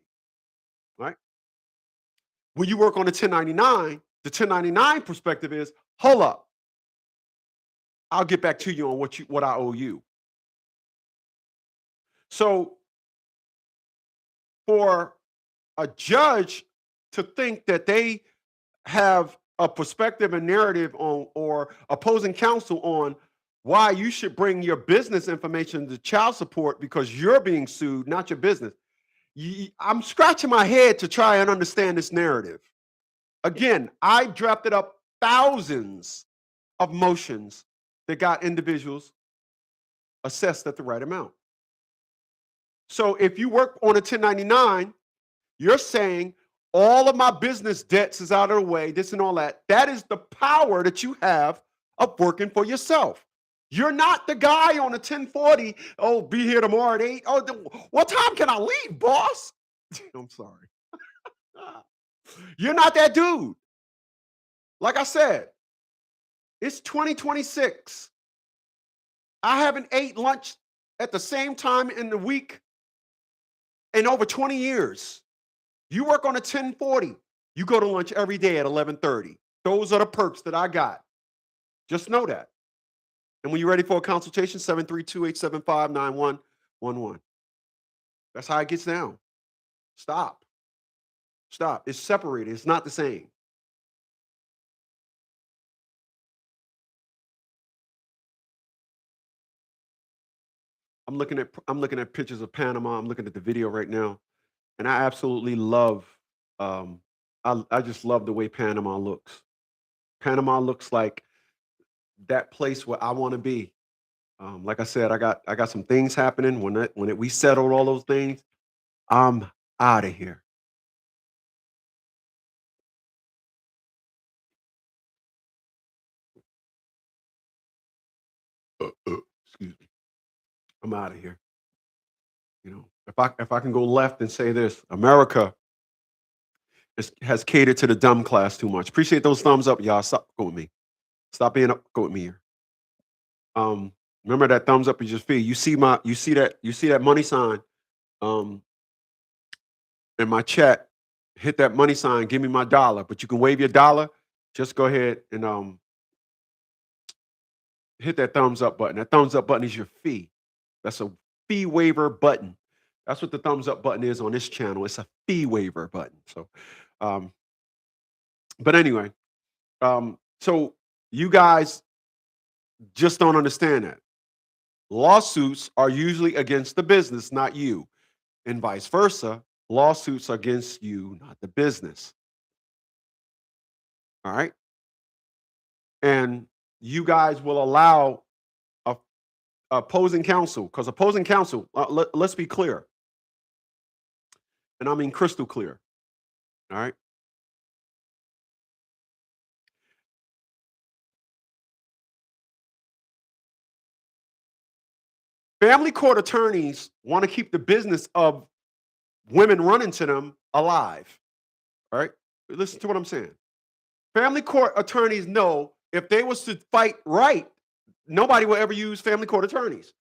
right? When you work on a 1099, the 1099 perspective is, hold up, I'll get back to you on what I owe you. So for a judge to think that they have a perspective and narrative on, or opposing counsel on, why you should bring your business information to child support because you're being sued, not your business. I'm scratching my head to try and understand this narrative. Again, I drafted up thousands of motions that got individuals assessed at the right amount. So if you work on a 1099, you're saying all of my business debts is out of the way, this and all that. That is the power that you have of working for yourself. You're not the guy on a 1040, oh, be here tomorrow at 8. Oh, what time can I leave, boss? I'm sorry. You're not that dude. Like I said, it's 2026. I haven't ate lunch at the same time in the week in over 20 years. You work on a 1040. You go to lunch every day at 11:30. Those are the perks that I got. Just know that. And when you're ready for a consultation, 732-875-9111. That's how it gets down. Stop. Stop. It's separated. It's not the same. I'm looking at pictures of Panama. I'm looking at the video right now, and I absolutely love. Um, I just love the way Panama looks. Panama looks like that place where I want to be. Like I said, I got some things happening. We settled all those things, I'm out of here. Excuse me. I'm out of here. If I can go left and say this, America has catered to the dumb class too much. Appreciate those thumbs up, y'all. Stop going with me. Stop being up. Go with me here. Remember that thumbs up is just free. You see that money sign um in my chat. Hit that money sign. Give me my dollar. But you can wave your dollar. Just go ahead and hit that thumbs up button. That thumbs up button is your fee. That's a fee waiver button. That's what the thumbs up button is on this channel. It's a fee waiver button. So, um, but anyway, so you guys just don't understand that. Lawsuits are usually against the business, not you, and vice versa. Lawsuits are against you, not the business. All right. And you guys will allow a, opposing counsel, because opposing counsel, let's be clear, and I mean crystal clear. All right. Family court attorneys want to keep the business of women running to them alive. All right. Listen to what I'm saying. Family court attorneys know if they was to fight right, nobody will ever use family court attorneys.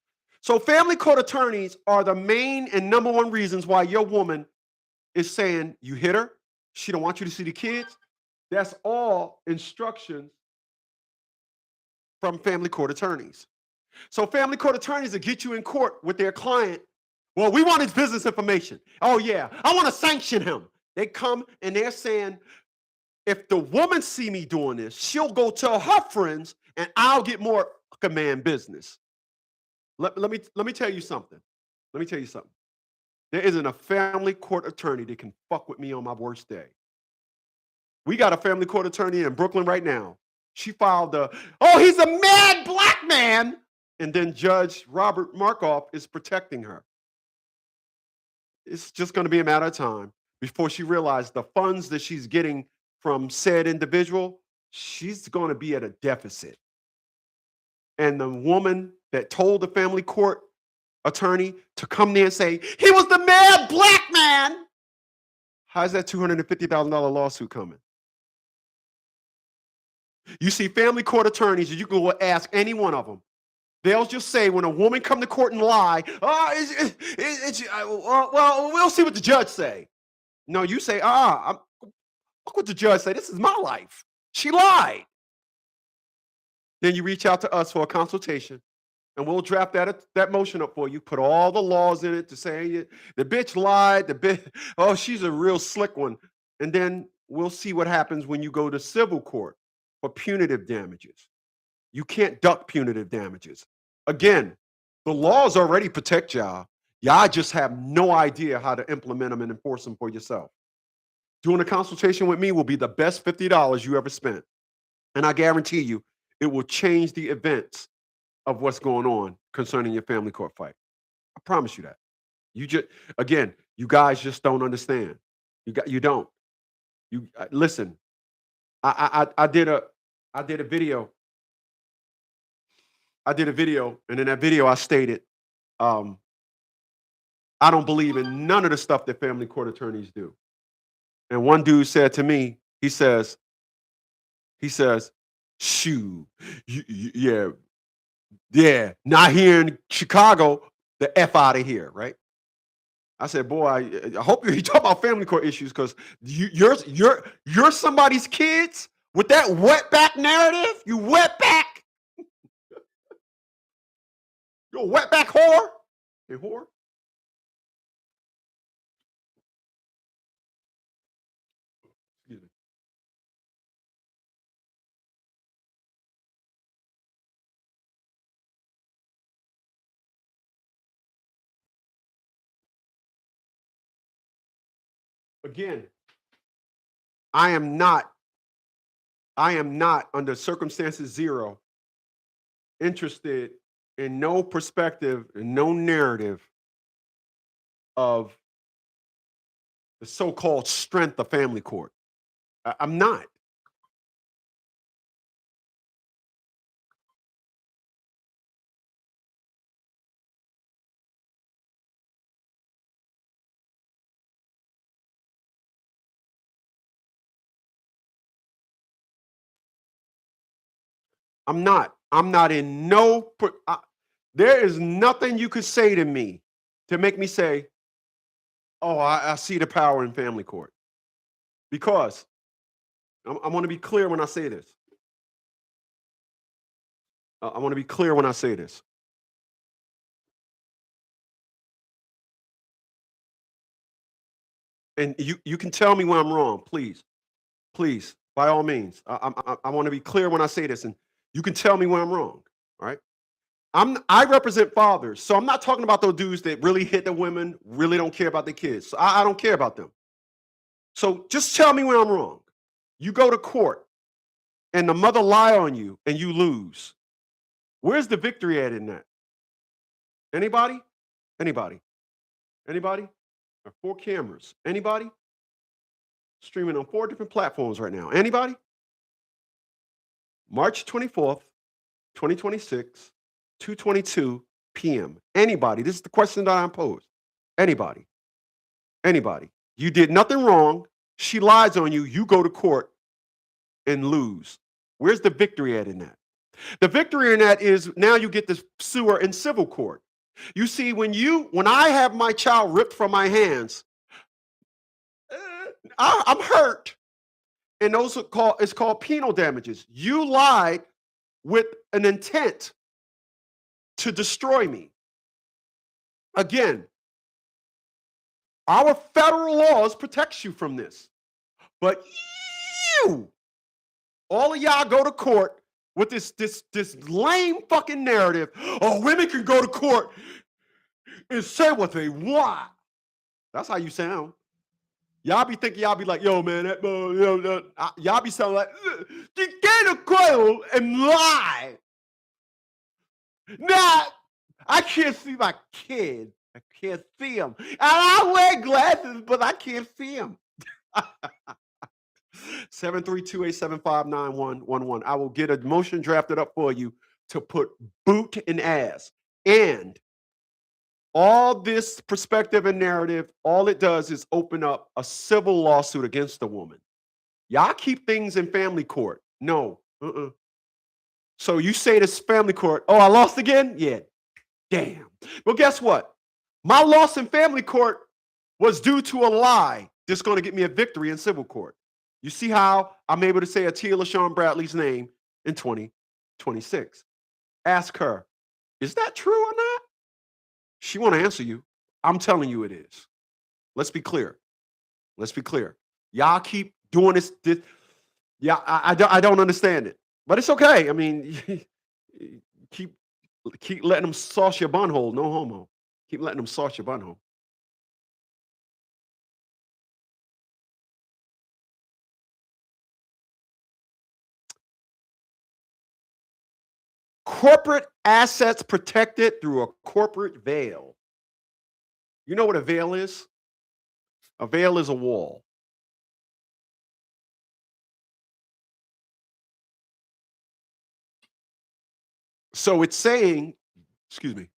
So family court attorneys are the main and number one reasons why your woman is saying you hit her. She don't want you to see the kids. That's all instructions from family court attorneys. So family court attorneys will get you in court with their client. Well, we want his business information. Oh yeah, I want to sanction him. They come and they're saying, if the woman see me doing this, she'll go tell her friends, and I'll get more command business. Let me tell you something. Let me tell you something. There isn't a family court attorney that can fuck with me on my worst day. We got a family court attorney in Brooklyn right now. She filed he's a mad black man, and then Judge Robert Markoff is protecting her. It's just going to be a matter of time before she realizes the funds that she's getting from said individual, she's going to be at a deficit. And the woman that told the family court attorney to come there and say, he was the mad black man. How's that $250,000 lawsuit coming? You see family court attorneys, you can go ask any one of them. They'll just say when a woman come to court and lie, well, we'll see what the judge say. No, you say, look what the judge say. This is my life. She lied. Then you reach out to us for a consultation, and we'll draft that motion up for you. Put all the laws in it to say the bitch lied. She's a real slick one. And then we'll see what happens when you go to civil court for punitive damages. You can't duck punitive damages. Again, the laws already protect y'all. Y'all just have no idea how to implement them and enforce them for yourself. Doing a consultation with me will be the best $50 you ever spent. And I guarantee you, it will change the events of what's going on concerning your family court fight. I promise you that. You guys just don't understand. You don't. Listen. I did a video. And in that video I stated, I don't believe in none of the stuff that family court attorneys do. And one dude said to me, he says, He says, "Shoo, yeah, not here in Chicago. The F out of here, right?" I said, "Boy, I hope you talk about family court issues because you're somebody's kids with that wetback narrative. You wetback, you're a wetback whore, hey, whore." Excuse me. Again, I am not under circumstances zero interested in no perspective and no narrative of the so-called strength of family court. I'm not. I'm not. I'm not in no. There is nothing you could say to me to make me say, "Oh, I see the power in family court." Because I want to be clear when I say this. I want to be clear when I say this. And you can tell me when I'm wrong, please, please, by all means. I want to be clear when I say this, and you can tell me when I'm wrong. All right. I represent fathers, so I'm not talking about those dudes that really hit the women, really don't care about their kids. So I don't care about them. So just tell me when I'm wrong. You go to court and the mother lie on you and you lose. Where's the victory at in that? Anybody? Anybody? Anybody? There are 4 cameras. Anybody? Streaming on 4 different platforms right now. Anybody? March 24th, 2026, 2:22 p.m. Anybody? This is the question that I posed. Anybody? Anybody? You did nothing wrong. She lies on you. You go to court and lose. Where's the victory at in that? The victory in that is now you get to sue her in civil court. You see, when I have my child ripped from my hands, I'm hurt, and it's called penal damages. You lied with an intent to destroy me. Again, our federal laws protects you from this, but all of y'all go to court with this lame fucking narrative. Oh, women can go to court and say what they want. That's how you sound. Y'all be thinking, y'all be like, yo, man, y'all be sounding like, you get a court and lie. Nah, I can't see my kid. I can't see him. And I wear glasses, but I can't see him. 732-875-9111. I will get a motion drafted up for you to put boot in ass. And all this perspective and narrative, all it does is open up a civil lawsuit against the woman. Y'all keep things in family court. No. So you say this family court, oh, I lost again? Yeah. Damn. Well, guess what? My loss in family court was due to a lie that's going to get me a victory in civil court. You see how I'm able to say Atia LaShawn Bradley's name in 2026. Ask her, is that true or not? She won't answer you. I'm telling you it is. Let's be clear. Let's be clear. Y'all keep doing this. Yeah, I don't understand it. But it's okay. I mean, keep letting them sauce your bun hole. No homo. Keep letting them sauce your bun hole. Corporate assets protected through a corporate veil. You know what a veil is? A veil is a wall. So it's saying, excuse me.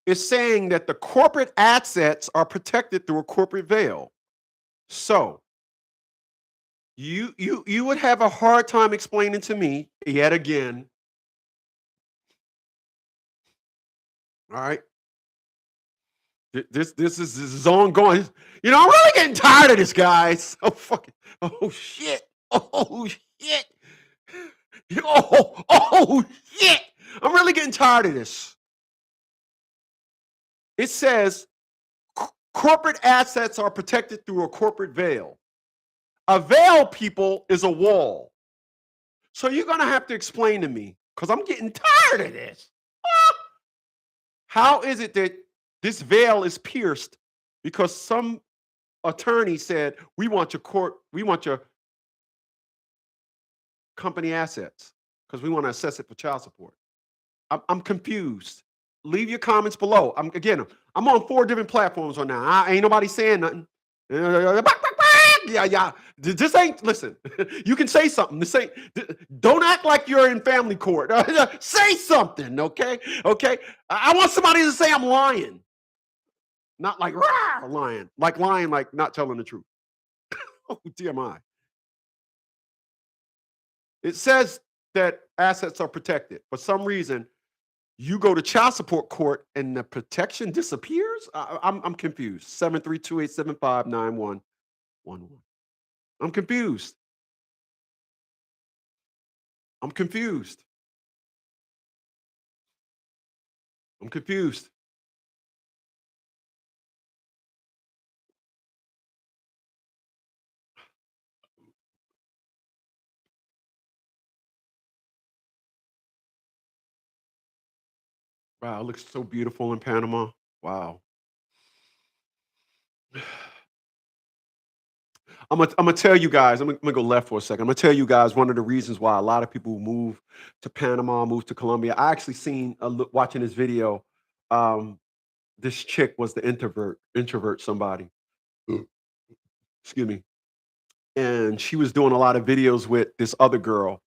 It's saying that the corporate assets are protected through a corporate veil. So You would have a hard time explaining to me yet again. All right. This is ongoing. You know, I'm really getting tired of this, guys. Oh fucking. Oh shit. Oh shit. Oh shit. I'm really getting tired of this. It says corporate assets are protected through a corporate veil. A veil, people, is a wall. So you're gonna have to explain to me, because I'm getting tired of this. How is it that this veil is pierced because some attorney said, we want your company assets because we want to assess it for child support? I'm confused. Leave your comments below. I'm on 4 different platforms right now. Ain't nobody saying nothing. Yeah. This ain't, listen, you can say something. Don't act like you're in family court. Say something, okay? Okay. I want somebody to say I'm lying. Not like rah, lying, like not telling the truth. Oh, dear my. It says that assets are protected. For some reason, you go to child support court and the protection disappears? I'm confused. 732-875-9111. I'm confused. I'm confused. I'm confused. Wow, it looks so beautiful in Panama. Wow. I'm gonna tell you guys. I'm gonna go left for a second. I'm gonna tell you guys one of the reasons why a lot of people move to Panama, move to Colombia. I actually seen watching this video. Um, this chick was the introvert somebody. Excuse me. And she was doing a lot of videos with this other girl,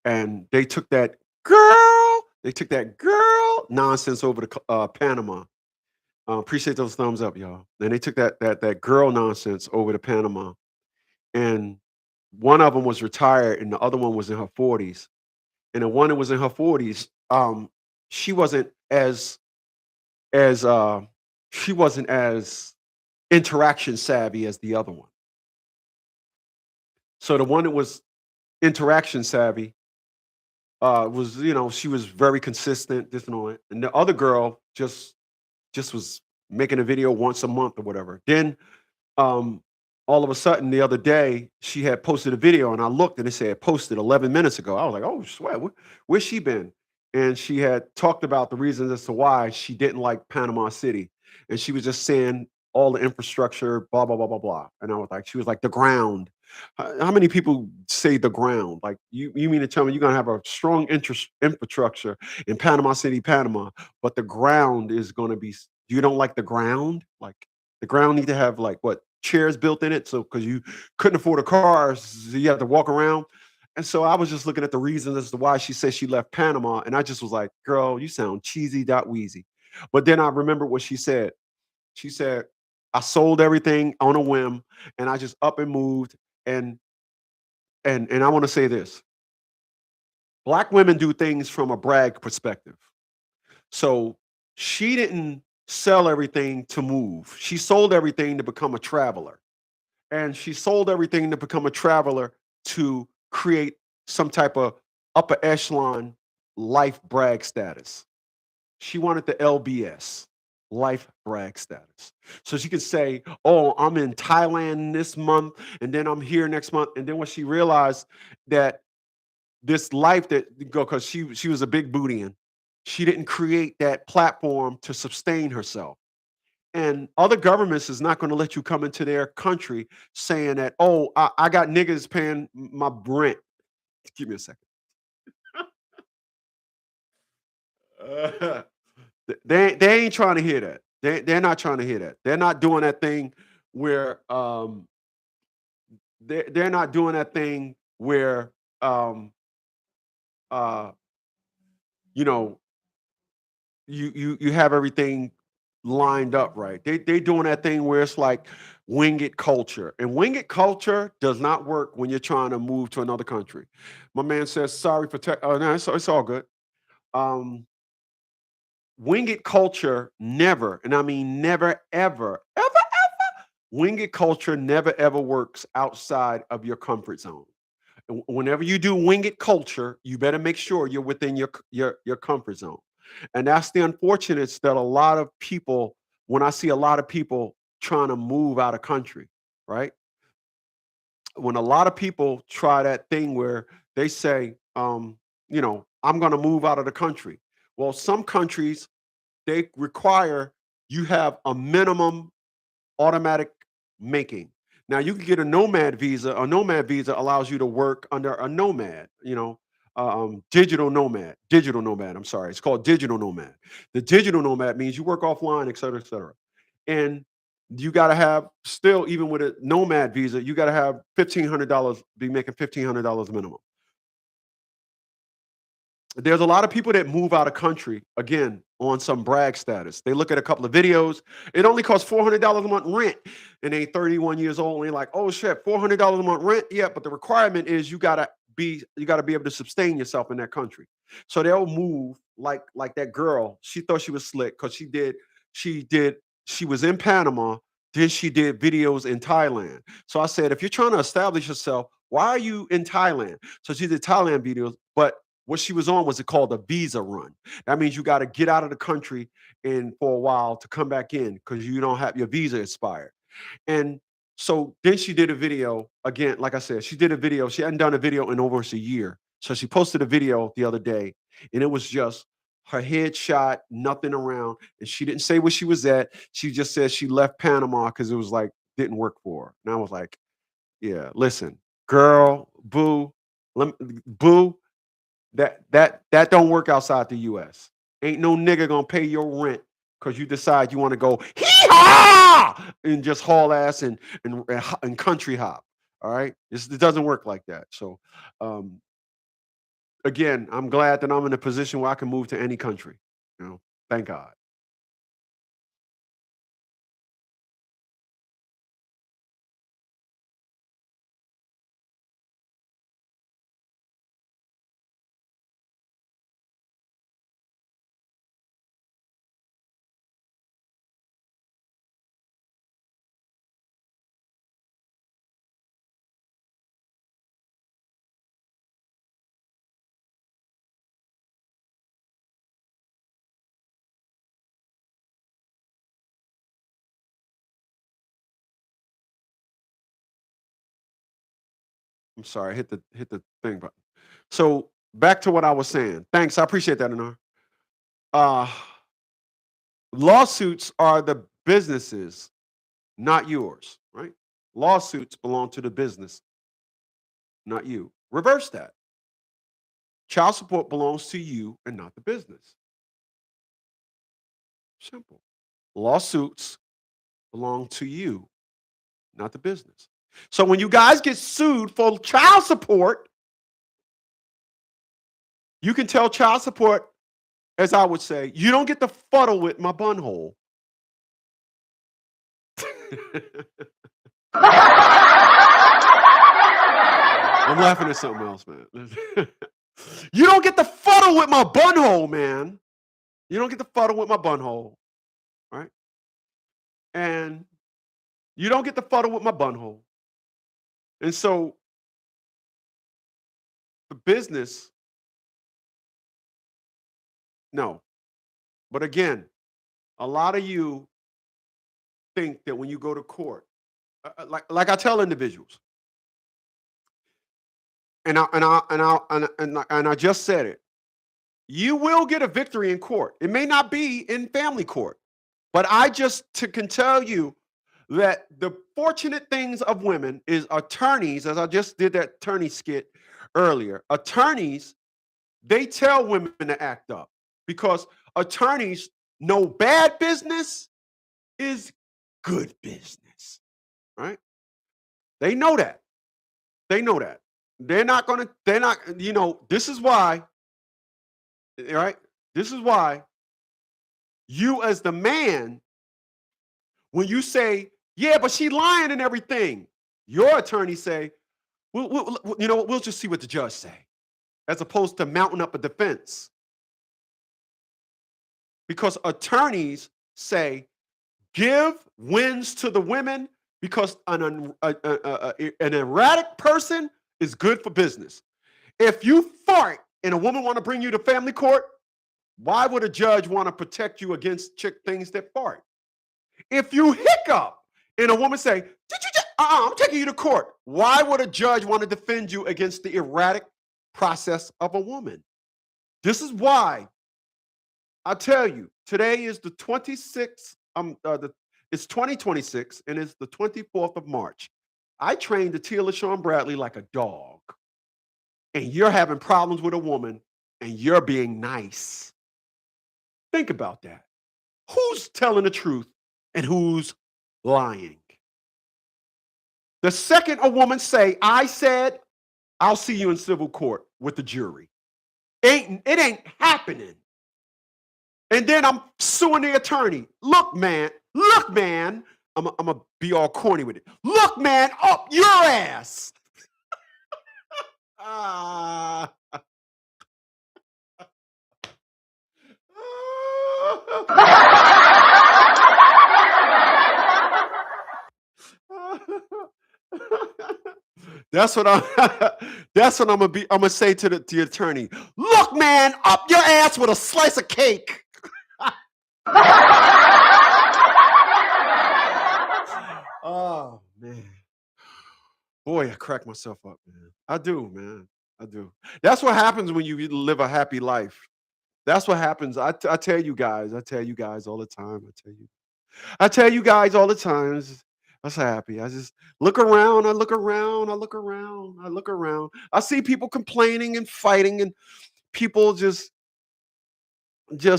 and they took that girl nonsense over to Panama. Appreciate those thumbs up, y'all. And they took that girl nonsense over to Panama, and one of them was retired, and the other one was in her 40s. And the one that was in her 40s, she wasn't as she wasn't as interaction savvy as the other one. So the one that was interaction savvy was, she was very consistent, this and all that. And the other girl just was making a video once a month or whatever. Then um all of a sudden the other day she had posted a video, and I looked and it said posted 11 minutes ago. I was like, oh sweat, where's she been? And she had talked about the reasons as to why she didn't like Panama City. And she was just saying all the infrastructure, blah, blah, blah, blah, blah. And I was like, she was like, the ground. How many people say the ground? Like, you mean to tell me you're gonna have a strong interest infrastructure in Panama City, Panama, but the ground is gonna be you don't like the ground? Like the ground need to have like what, chairs built in it? So because you couldn't afford a car, so you have to walk around. And so I was just looking at the reasons as to why she said she left Panama, and I just was like, "Girl, you sound cheesy dot wheezy." But then I remember what she said. She said, "I sold everything on a whim, and I just up and moved." And and I want to say this: Black women do things from a brag perspective. So she didn't sell everything to move. She sold everything to become a traveler. And she sold everything to become a traveler to create some type of upper echelon life brag status. She wanted the LBS, life brag status. So she could say, oh, I'm in Thailand this month, and then I'm here next month. And then when she realized that this life that go, because she was a big bootian, she didn't create that platform to sustain herself. And other governments is not going to let you come into their country saying that, oh, I got niggas paying my rent. Give me a second. Uh, they ain't trying to hear that. They're not trying to hear that. They're not doing that thing where they're not doing that thing where uh you know you have everything lined up right. They doing that thing where it's like wing it culture. And wing it culture does not work when you're trying to move to another country. My man says, sorry for tech. Oh, no, it's all good. Wing it culture never, and I mean never, ever, wing it culture never, ever works outside of your comfort zone. And whenever you do wing it culture, you better make sure you're within your comfort zone. And that's the unfortunate that a lot of people, when I see a lot of people trying to move out of country, right? When a lot of people try that thing where they say, I'm going to move out of the country. Well, some countries, they require you have a minimum automatic making. Now you can get a nomad visa. A nomad visa allows you to work under a nomad, digital nomad. Digital nomad. I'm sorry, it's called digital nomad. The digital nomad means you work offline, et cetera, et cetera. And you got to have still, even with a nomad visa, you got to have $1,500, be making $1,500 minimum. There's a lot of people that move out of country, again, on some brag status. They look at a couple of videos. It only costs $400 a month rent, and they 31 years old, and they're like, oh shit, $400 a month rent? Yeah, but the requirement is you gotta be able to sustain yourself in that country. So they'll move like that girl. She thought she was slick because she was in Panama, then she did videos in Thailand. So I said, if you're trying to establish yourself, why are you in Thailand? So she did Thailand videos, but what she was on was called a visa run. That means you got to get out of the country and for a while to come back in because you don't have your visa expired. And so then she did a video again. Like I said, she did a video. She hadn't done a video in over a year. So she posted a video the other day, and it was just her headshot, nothing around. And she didn't say where she was at. She just said she left Panama because it was like, didn't work for her. And I was like, yeah, listen, girl, boo, boo, that don't work outside the US. Ain't no nigga gonna pay your rent because you decide you want to go hee-haw and just haul ass and country hop. All right. It doesn't work like that. So again, I'm glad that I'm in a position where I can move to any country. Thank God. I'm sorry, hit the thing button. So back to what I was saying. Thanks, I appreciate that, Anar. Lawsuits are the businesses, not yours, right? Lawsuits belong to the business, not you. Reverse that. Child support belongs to you and not the business. Simple. Lawsuits belong to you, not the business. So when you guys get sued for child support, you can tell child support, as I would say, you don't get to fuddle with my bunhole. I'm laughing at something else, man. You don't get to fuddle with my bunhole, man. You don't get to fuddle with my bunhole, right? And you don't get to fuddle with my bunhole. And so the business, no. But again, a lot of you think that when you go to court, like I tell individuals, and I just said it, you will get a victory in court. It may not be in family court, but I just can tell you that the fortunate things of women is attorneys, as I just did that attorney skit earlier. Attorneys, they tell women to act up because attorneys know bad business is good business, right? They know that. They know that. They're not, this is why, right? This is why you, as the man, when you say Yeah, but she lying and everything. Your attorney say, we'll just see what the judge say, as opposed to mounting up a defense. Because attorneys say, give wins to the women because an erratic person is good for business. If you fart and a woman want to bring you to family court, why would a judge want to protect you against things that fart? If you hiccup and a woman say, I'm taking you to court, why would a judge want to defend you against the erratic process of a woman? This is why I tell you, today is the 26th, it's 2026, and it's the 24th of March. I trained Atia LaShawn Bradley like a dog, and you're having problems with a woman, and you're being nice. Think about that. Who's telling the truth and who's lying? The second a woman say, I said, I'll see you in civil court with the jury. It ain't happening. And then I'm suing the attorney. Look, man, I'm going to be all corny with it. Look, man, up your ass. That's what I'm gonna say to the attorney. Look, man, up your ass with a slice of cake. Oh man. Boy, I crack myself up, man. I do, man. I do. That's what happens when you live a happy life. That's what happens. I tell you guys all the time. I tell you guys all the time. I'm so happy. I just look around. I look around. I see people complaining and fighting, and people just, people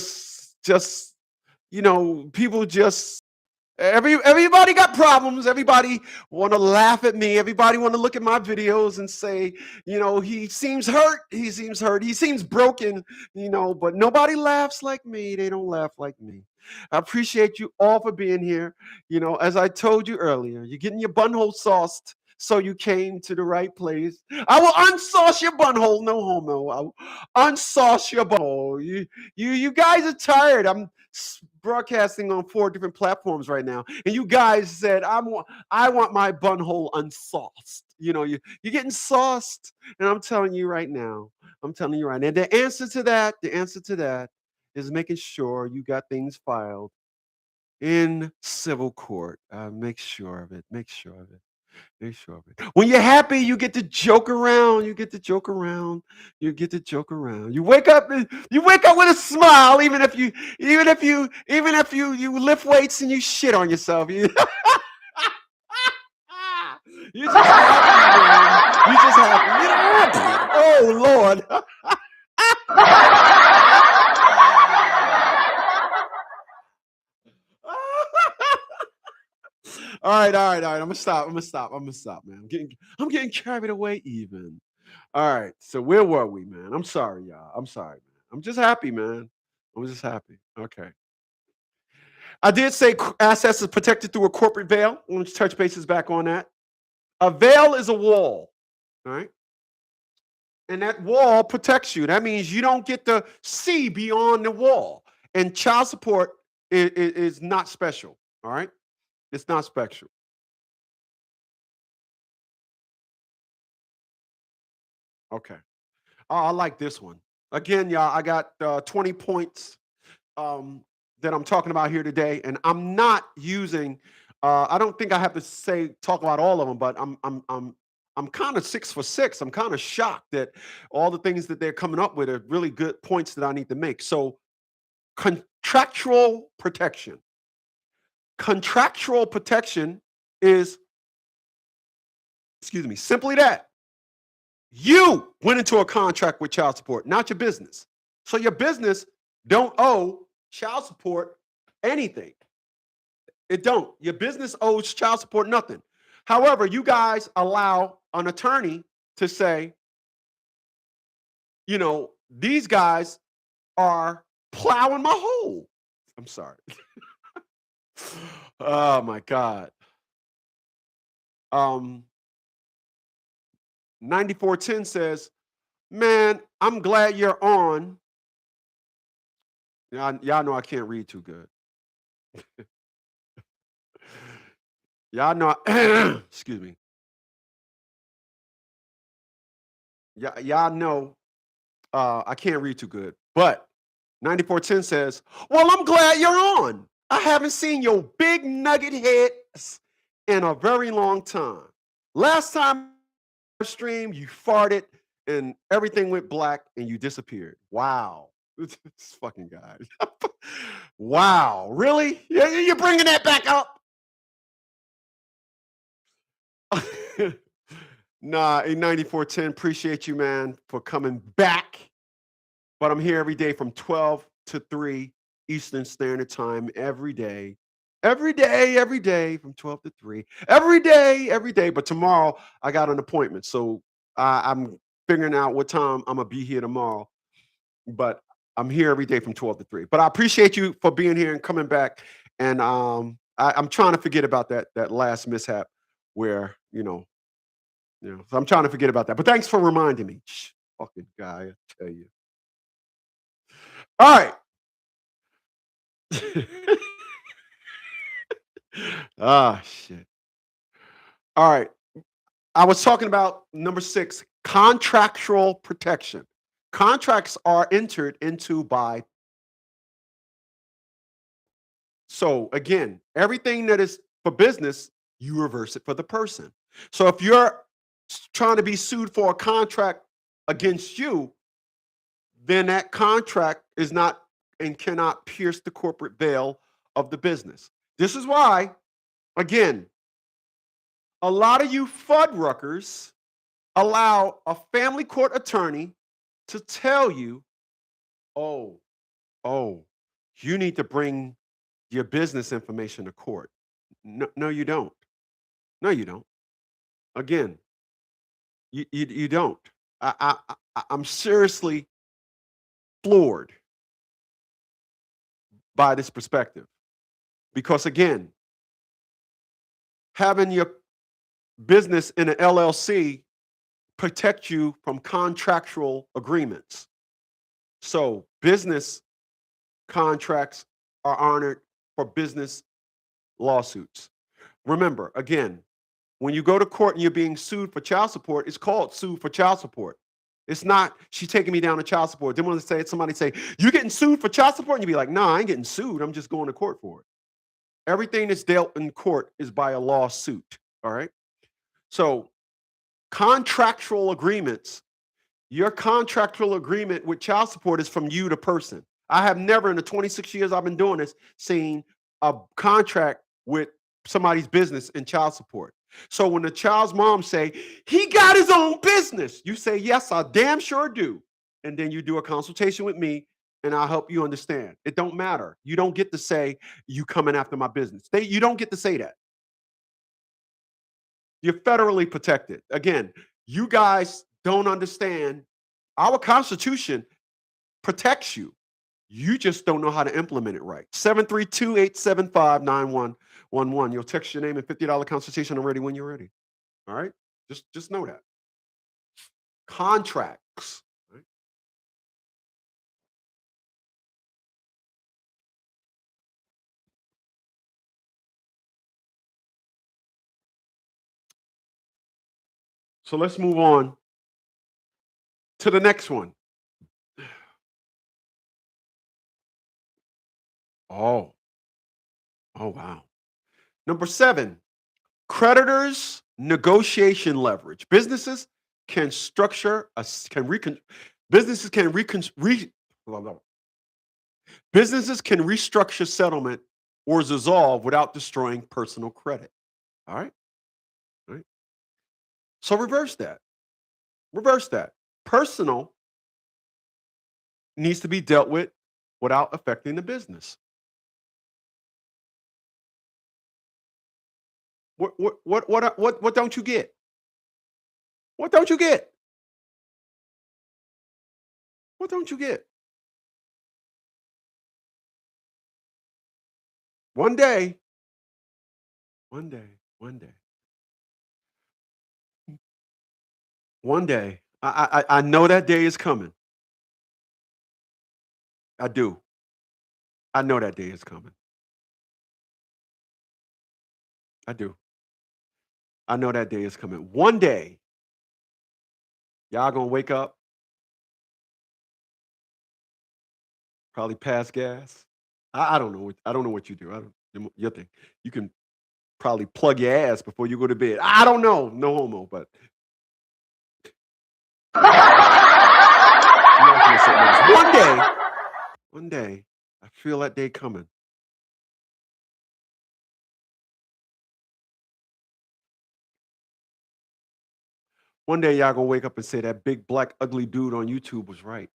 just. Everybody got problems. Everybody want to laugh at me. Everybody want to look at my videos and say, he seems hurt. He seems broken. But nobody laughs like me. They don't laugh like me. I appreciate you all for being here. As I told you earlier, you're getting your bunhole sauced, so you came to the right place. I will unsauce your bunhole, no homo. I will unsauce your bunhole. You guys are tired. I'm broadcasting on 4 different platforms right now, and you guys said I want my bunhole unsauced. You're getting sauced, and I'm telling you right now. The answer to that is making sure you got things filed in civil court. Make sure of it. When you're happy, you get to joke around. You wake up with a smile, even if you lift weights and you shit on yourself. You're just happy, man. You're just happy. Oh Lord. All right. I'm gonna stop, man. I'm getting carried away even. All right. So where were we, man? I'm sorry, y'all. I'm sorry, man. I'm just happy, man. Okay. I did say assets is protected through a corporate veil. Let's touch bases back on that. A veil is a wall, all right? And that wall protects you. That means you don't get to see beyond the wall. And child support is not special, all right? It's not special. Okay. Oh, I like this one. Again, y'all, I got 20 points that I'm talking about here today, and I'm not using. I don't think I have to talk about all of them, but I'm kind of 6 for 6. I'm kind of shocked that all the things that they're coming up with are really good points that I need to make. So, contractual protection. Contractual protection is, simply that. You went into a contract with child support, not your business. So your business don't owe child support anything. It don't. Your business owes child support nothing. However, you guys allow an attorney to say, these guys are plowing my hole. I'm sorry. Oh my God. Um, 9410 says, man, I'm glad you're on. Y'all know I can't read too good. Y'all know, excuse me. Y'all know I can't read too good. But 9410 says, well, I'm glad you're on. I haven't seen your big nugget heads in a very long time. Last time I streamed, you farted and everything went black and you disappeared. Wow. This fucking guy. Wow. Really? You're bringing that back up? Nah, a 9410, appreciate you, man, for coming back. But I'm here every day from 12 to 3 Eastern Standard Time every day. Every day from 12 to 3. Every day. But tomorrow I got an appointment. So I'm figuring out what time I'm going to be here tomorrow. But I'm here every day from 12 to 3. But I appreciate you for being here and coming back. And I'm trying to forget about that last mishap where, so I'm trying to forget about that. But thanks for reminding me. Fucking guy, I tell you. All right. Ah, shit. All right. I was talking about number 6, contractual protection. Contracts are entered into by. So again, everything that is for business, you reverse it for the person. So if you're trying to be sued for a contract against you, then that contract is not and cannot pierce the corporate veil of the business. This is why, again, a lot of you fuddruckers allow a family court attorney to tell you, oh, oh, you need to bring your business information to court. No, you don't. No, you don't. Again, you don't. I'm seriously floored by this perspective because, again, having your business in an LLC protect you from contractual agreements. So business contracts are honored for business lawsuits. Remember, again, when you go to court and you're being sued for child support, it's called sued for child support. It's not, she's taking me down to child support. Then when somebody say, you getting sued for child support? And you be like, no, I ain't getting sued. I'm just going to court for it. Everything that's dealt in court is by a lawsuit. All right. So contractual agreements, your contractual agreement with child support is from you, the person. I have never in the 26 years I've been doing this seen a contract with somebody's business in child support. So when the child's mom say, he got his own business, you say, yes, I damn sure do. And then you do a consultation with me and I'll help you understand. It don't matter. You don't get to say you coming after my business. You don't get to say that. You're federally protected. Again, you guys don't understand. Our Constitution protects you. You just don't know how to implement it right. 732-875-9111. You'll text your name and $50 consultation. I'm ready when you're ready. All right? Just know that. Contracts. Right? So let's move on to the next one. Oh, wow. Number 7, creditors negotiation leverage. Businesses can structure a can recon, businesses can recon, re, blah, blah. Businesses can restructure settlement or dissolve without destroying personal credit. All right. All right. So reverse that. Reverse that. Personal needs to be dealt with without affecting the business. What don't you get? What don't you get? What don't you get? One day, one day. One day, I know that day is coming. I do. I know that day is coming. I do. I know that day is coming. One day, y'all gonna wake up, probably pass gas. I don't know. I don't know what you do. I don't. Your thing. You can probably plug your ass before you go to bed. I don't know. No homo, but one day, I feel that day coming. One day, y'all gonna wake up and say that big black ugly dude on YouTube was right.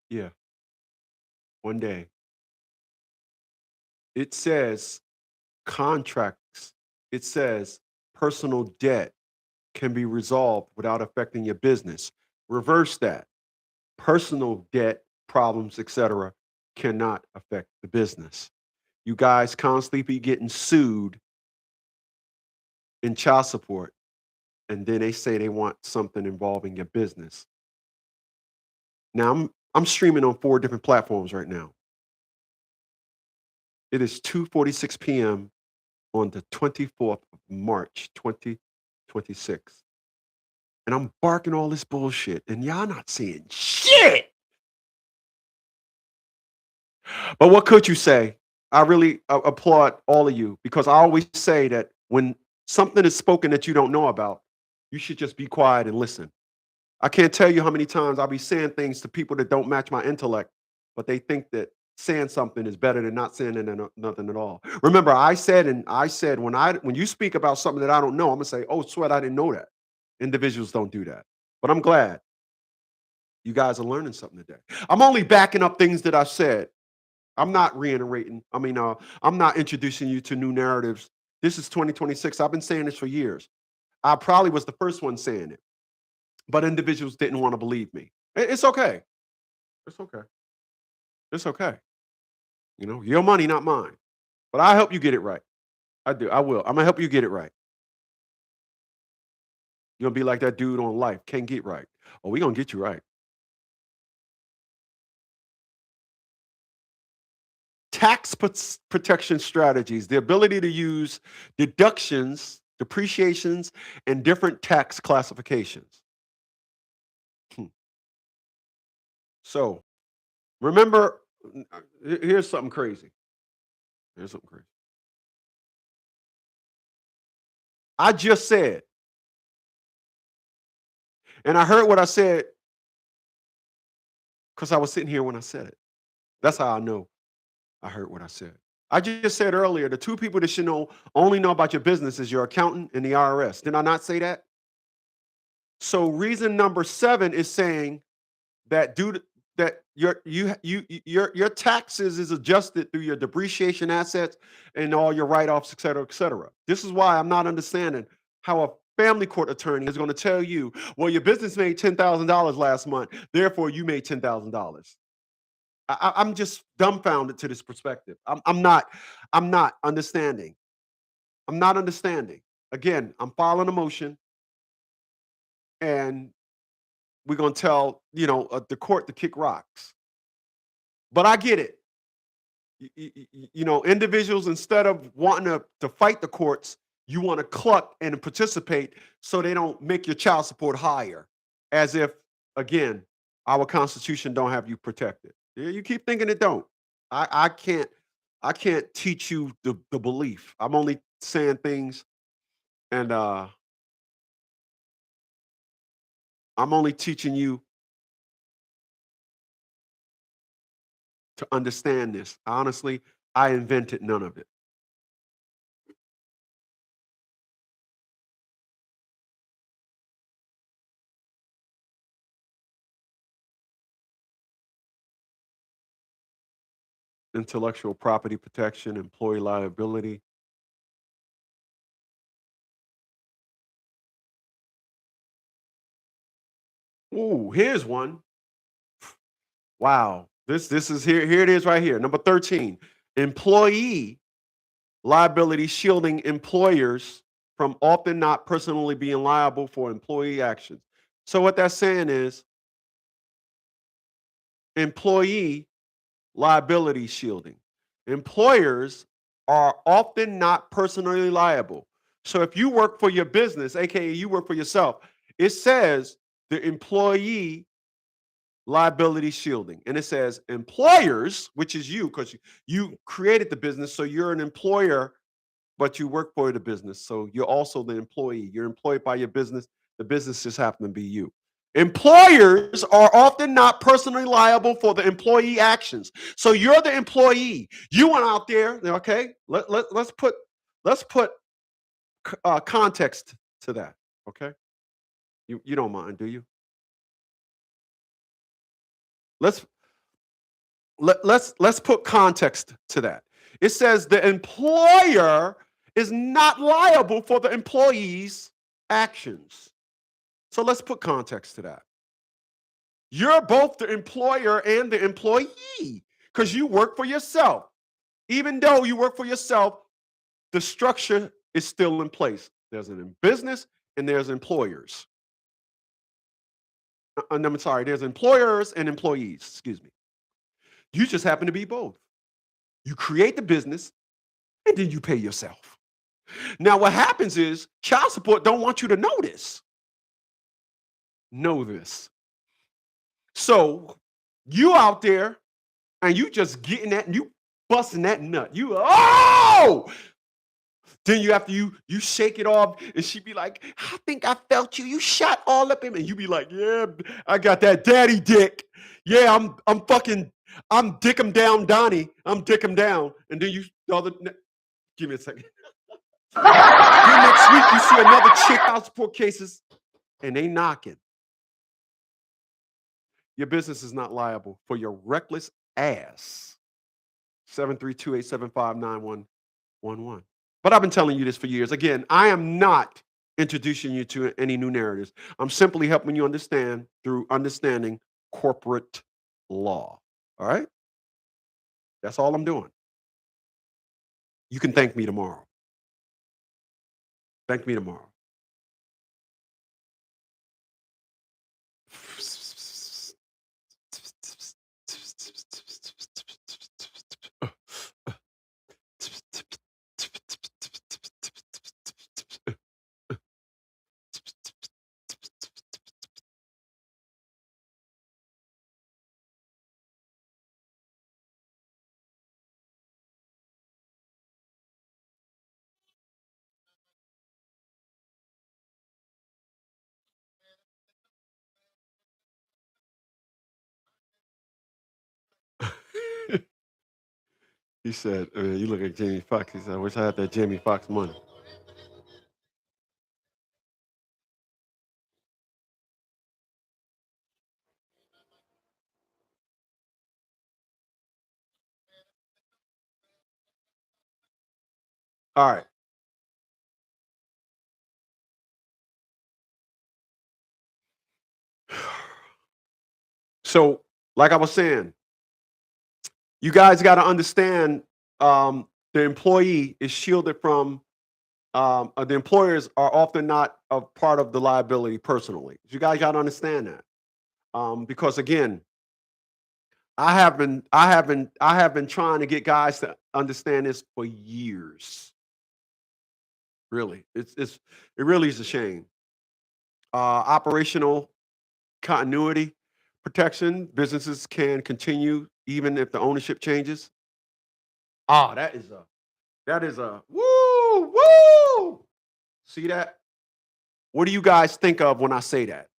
Yeah, one day. It says contracts. It says personal debt can be resolved without affecting your business. Reverse that. Personal debt problems, etc., cannot affect the business. You guys constantly be getting sued in child support, and then they say they want something involving your business. Now I'm streaming on 4 different platforms right now. It is 2:46 p.m. on the 24th of March, 2026. And I'm barking all this bullshit, and y'all not saying shit. But what could you say? I really applaud all of you, because I always say that when something is spoken that you don't know about, you should just be quiet and listen. I can't tell you how many times I'll be saying things to people that don't match my intellect, but they think that saying something is better than not saying nothing at all. Remember, I said when you speak about something that I don't know, I'm gonna say, "Oh, sweat, I didn't know that." Individuals don't do that, but I'm glad you guys are learning something today. I'm only backing up things that I said. I'm not reiterating. I'm not introducing you to new narratives. This is 2026. I've been saying this for years. I probably was the first one saying it, but individuals didn't want to believe me. It's okay. It's okay. It's okay. Your money, not mine. But I help you get it right. I do. I will. I'm gonna help you get it right. You're gonna be like that dude on Life. Can't get right. Oh, we gonna get you right. Tax protection strategies, the ability to use deductions, depreciations, and different tax classifications. So remember, here's something crazy. Here's something crazy. I just said, and I heard what I said because I was sitting here when I said it. That's how I know I heard what I said. I just said earlier, the 2 people that should only know about your business is your accountant and the IRS. Did I not say that? So reason number 7 is saying that that your taxes is adjusted through your depreciation assets and all your write-offs, et cetera, et cetera. This is why I'm not understanding how a family court attorney is going to tell you, well, your business made $10,000 last month, therefore you made $10,000. I'm just dumbfounded to this perspective. I'm not understanding. I'm not understanding. Again, I'm filing a motion, and we're gonna tell the court to kick rocks. But I get it. Individuals, instead of wanting to fight the courts, you want to cluck and participate so they don't make your child support higher, as if, again, our Constitution don't have you protected. Yeah, you keep thinking it don't. I can't teach you the belief. I'm only saying things, and I'm only teaching you to understand this. Honestly, I invented none of it. Intellectual property protection, employee liability. Ooh, here's one. Wow. This is here. Here it is right here. Number 13. Employee liability shielding employers from often not personally being liable for employee actions. So what that's saying is employee liability shielding. Employers are often not personally liable. So if you work for your business, aka you work for yourself, it says the employee liability shielding. And it says employers, which is you, because you created the business, so you're an employer, but you work for the business. So you're also the employee. You're employed by your business. The business just happens to be you. Employers are often not personally liable for the employee actions. So you're the employee. You went out there, okay? Let's put context to that, okay? You don't mind, do you? Let's put context to that. It says the employer is not liable for the employee's actions. So let's put context to that. You're both the employer and the employee because you work for yourself. Even though you work for yourself, the structure is still in place. There's a business and there's employers. I'm sorry, there's employers and employees, excuse me. You just happen to be both. You create the business and then you pay yourself. Now what happens is child support don't want you to know this. Know this. So you out there and you just getting that and you busting that nut. You then you after you shake it off and she be like, I think I felt you. You shot all up in me. And you be like, yeah, I got that daddy dick. Yeah, I'm dick him down, Donnie. I'm dick him down. And then give me a second. Then next week you see another chick out support cases and they knocking. Your business is not liable for your reckless ass. 732-875-9111. But I've been telling you this for years. Again, I am not introducing you to any new narratives. I'm simply helping you understand through understanding corporate law. All right? That's all I'm doing. You can thank me tomorrow. Thank me tomorrow. He said, you look at Jamie Foxx. He said, I wish I had that Jamie Foxx money. All right. So, like I was saying, you guys got to understand the employee is shielded from, the employers are often not a part of the liability personally. You guys got to understand that. Because again, I have been trying to get guys to understand this for years. Really, it really is a shame. Operational continuity protection. Businesses can continue even if the ownership changes. Ah, that is a woo. See that? What do you guys think of when I say that?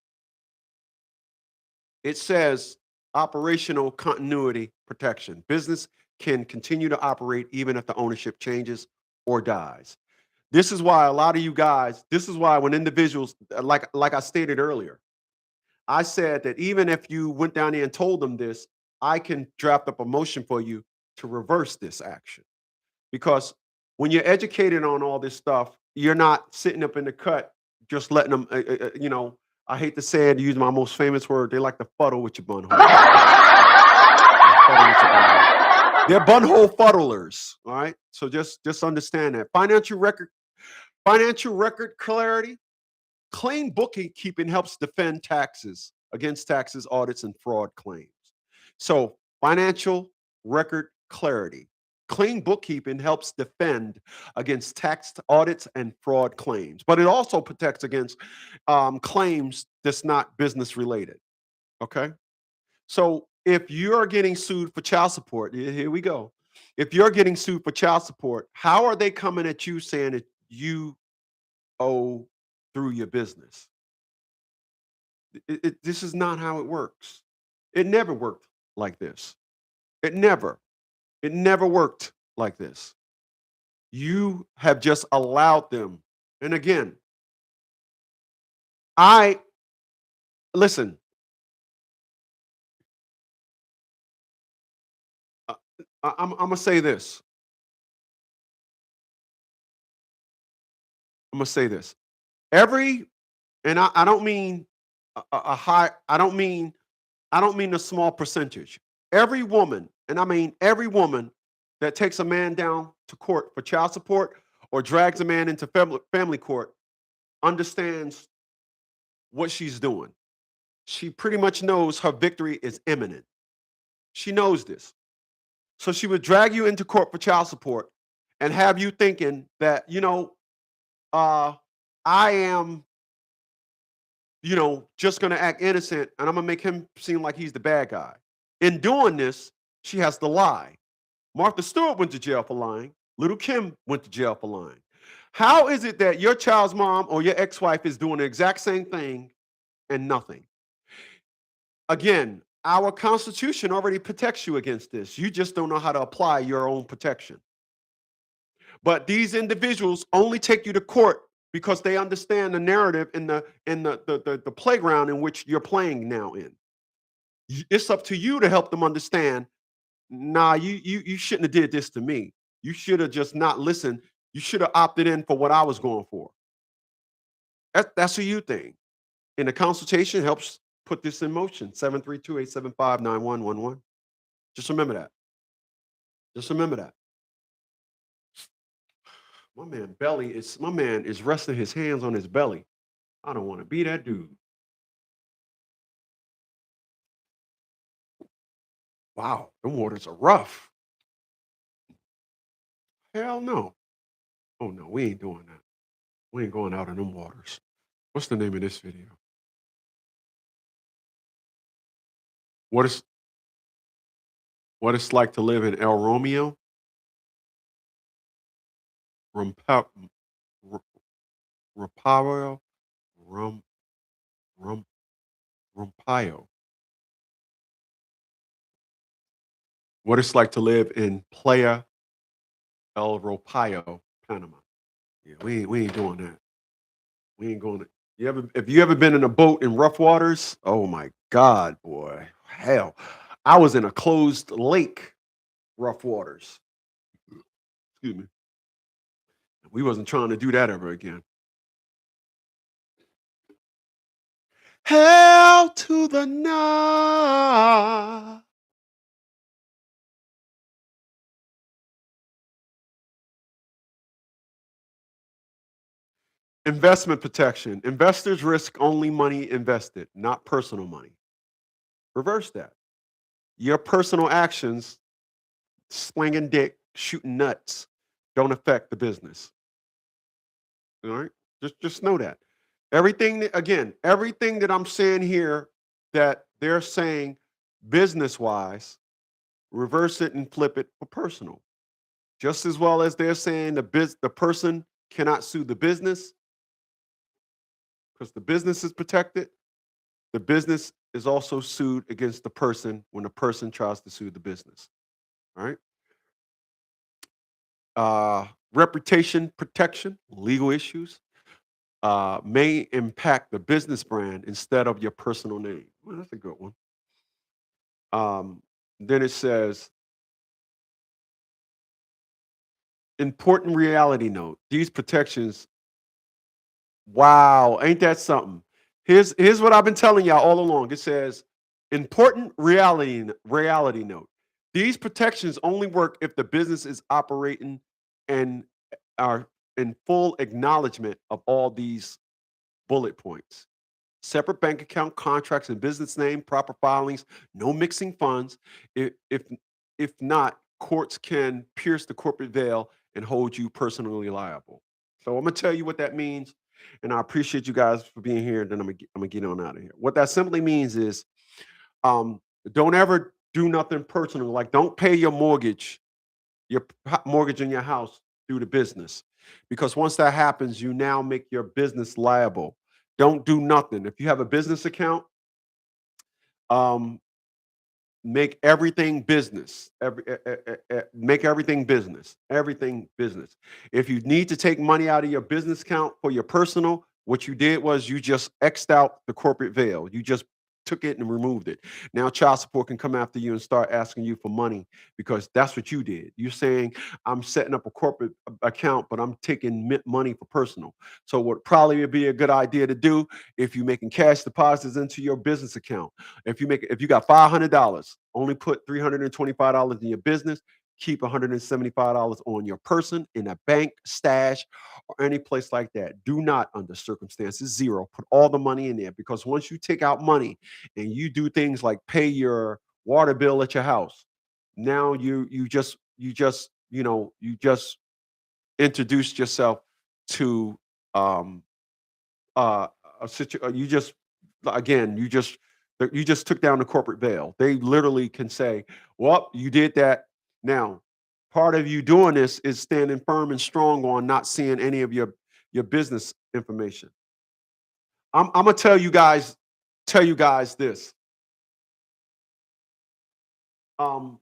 It says operational continuity protection. Business can continue to operate even if the ownership changes or dies. This is why a lot of you guys, this is why when individuals, like I stated earlier, I said that even if you went down there and told them this, I can draft up a motion for you to reverse this action. Because when you're educated on all this stuff, you're not sitting up in the cut, just letting them, I hate to say it, to use my most famous word, they like to fuddle with your bunhole. They're bunhole fuddlers, all right? So just understand that. Financial record Financial record clarity. Clean bookkeeping helps defend taxes against taxes, audits, and fraud claims. So, financial record clarity. Clean bookkeeping helps defend against tax audits and fraud claims, but it also protects against claims that's not business related. Okay. So, if you're getting sued for child support, here we go. If you're getting sued for child support, how are they coming at you saying that you owe through your business? This is not how it works. It never worked like this. It never. It never worked like this. You have just allowed them. And again, I listen. uh, I'm gonna say this. I'm gonna say this. Every and I don't mean a high. I don't mean a small percentage. Every woman, and I mean every woman that takes a man down to court for child support or drags a man into family court understands what she's doing. She pretty much knows her victory is imminent. She knows this. So she would drag you into court for child support and have you thinking that, uh, I am, just going to act innocent and I'm going to make him seem like he's the bad guy. In doing this, she has to lie. Martha Stewart went to jail for lying. Little Kim went to jail for lying. How is it that your child's mom or your ex-wife is doing the exact same thing and nothing? Again, our Constitution already protects you against this. You just don't know how to apply your own protection. But these individuals only take you to court because they understand the narrative in the playground in which you're playing now in. It's up to you to help them understand. Nah, you shouldn't have did this to me. You should have just not listened. You should have opted in for what I was going for. That's a you thing. And the consultation helps put this in motion. 732-875-9111. Just remember that. Just remember that. My man is resting his hands on his belly. I don't want to be that dude. Wow, them waters are rough. Hell no. Oh no, we ain't doing that. We ain't going out in them waters. What's the name of this video? What is what it's like to live in El Romeo? Rampa, R- Rapario, Rum, Rum, Rumpayo. What it's like to live in Playa El Ropayo, Panama. Yeah, we ain't doing that. We ain't going to. If you ever been in a boat in rough waters? Oh my God, boy, hell! I was in a closed lake, rough waters. Excuse me. We wasn't trying to do that ever again. Hell to the nah. Investment protection. Investors risk only money invested, not personal money. Reverse that. Your personal actions, slinging dick, shooting nuts, don't affect the business. All right? Just know that. Everything that I'm saying here that they're saying business wise, reverse it and flip it for personal. Just as well as they're saying the person cannot sue the business because the business is protected. The business is also sued against the person when the person tries to sue the business. All right. Reputation protection, legal issues may impact the business brand instead of your personal name. Well, that's a good one. Then it says, important reality note. These protections, wow, ain't that something? Here's what I've been telling y'all all along. It says, important reality note. These protections only work if the business is operating and are in full acknowledgement of all these bullet points. Separate bank account, contracts, and business name, proper filings, no mixing funds. If not, courts can pierce the corporate veil and hold you personally liable. So I'm gonna tell you what that means, and I appreciate you guys for being here. And then I'm gonna get on out of here. What that simply means is, um, don't ever do nothing personal. Like, don't pay your mortgage in your house through the business, because once that happens, you now make your business liable. Don't do nothing. If you have a business account, um, make everything business. Make everything business. Everything business. If you need to take money out of your business account for your personal, what you did was you just X'd out the corporate veil. You just took it and removed it. Now child support can come after you and start asking you for money, because that's what you did. You're saying, I'm setting up a corporate account, but I'm taking money for personal. So what probably would be a good idea to do, if you're making cash deposits into your business account, if you got $500, only put $325 in your business, keep $175 on your person in a bank, stash, or any place like that. Do not, under circumstances, zero, put all the money in there, because once you take out money and you do things like pay your water bill at your house, now you just introduced yourself to um a situation. You just took down the corporate veil. They literally can say, well, you did that. Now, part of you doing this is standing firm and strong on not seeing any of your business information. I'm gonna tell you guys this. Um,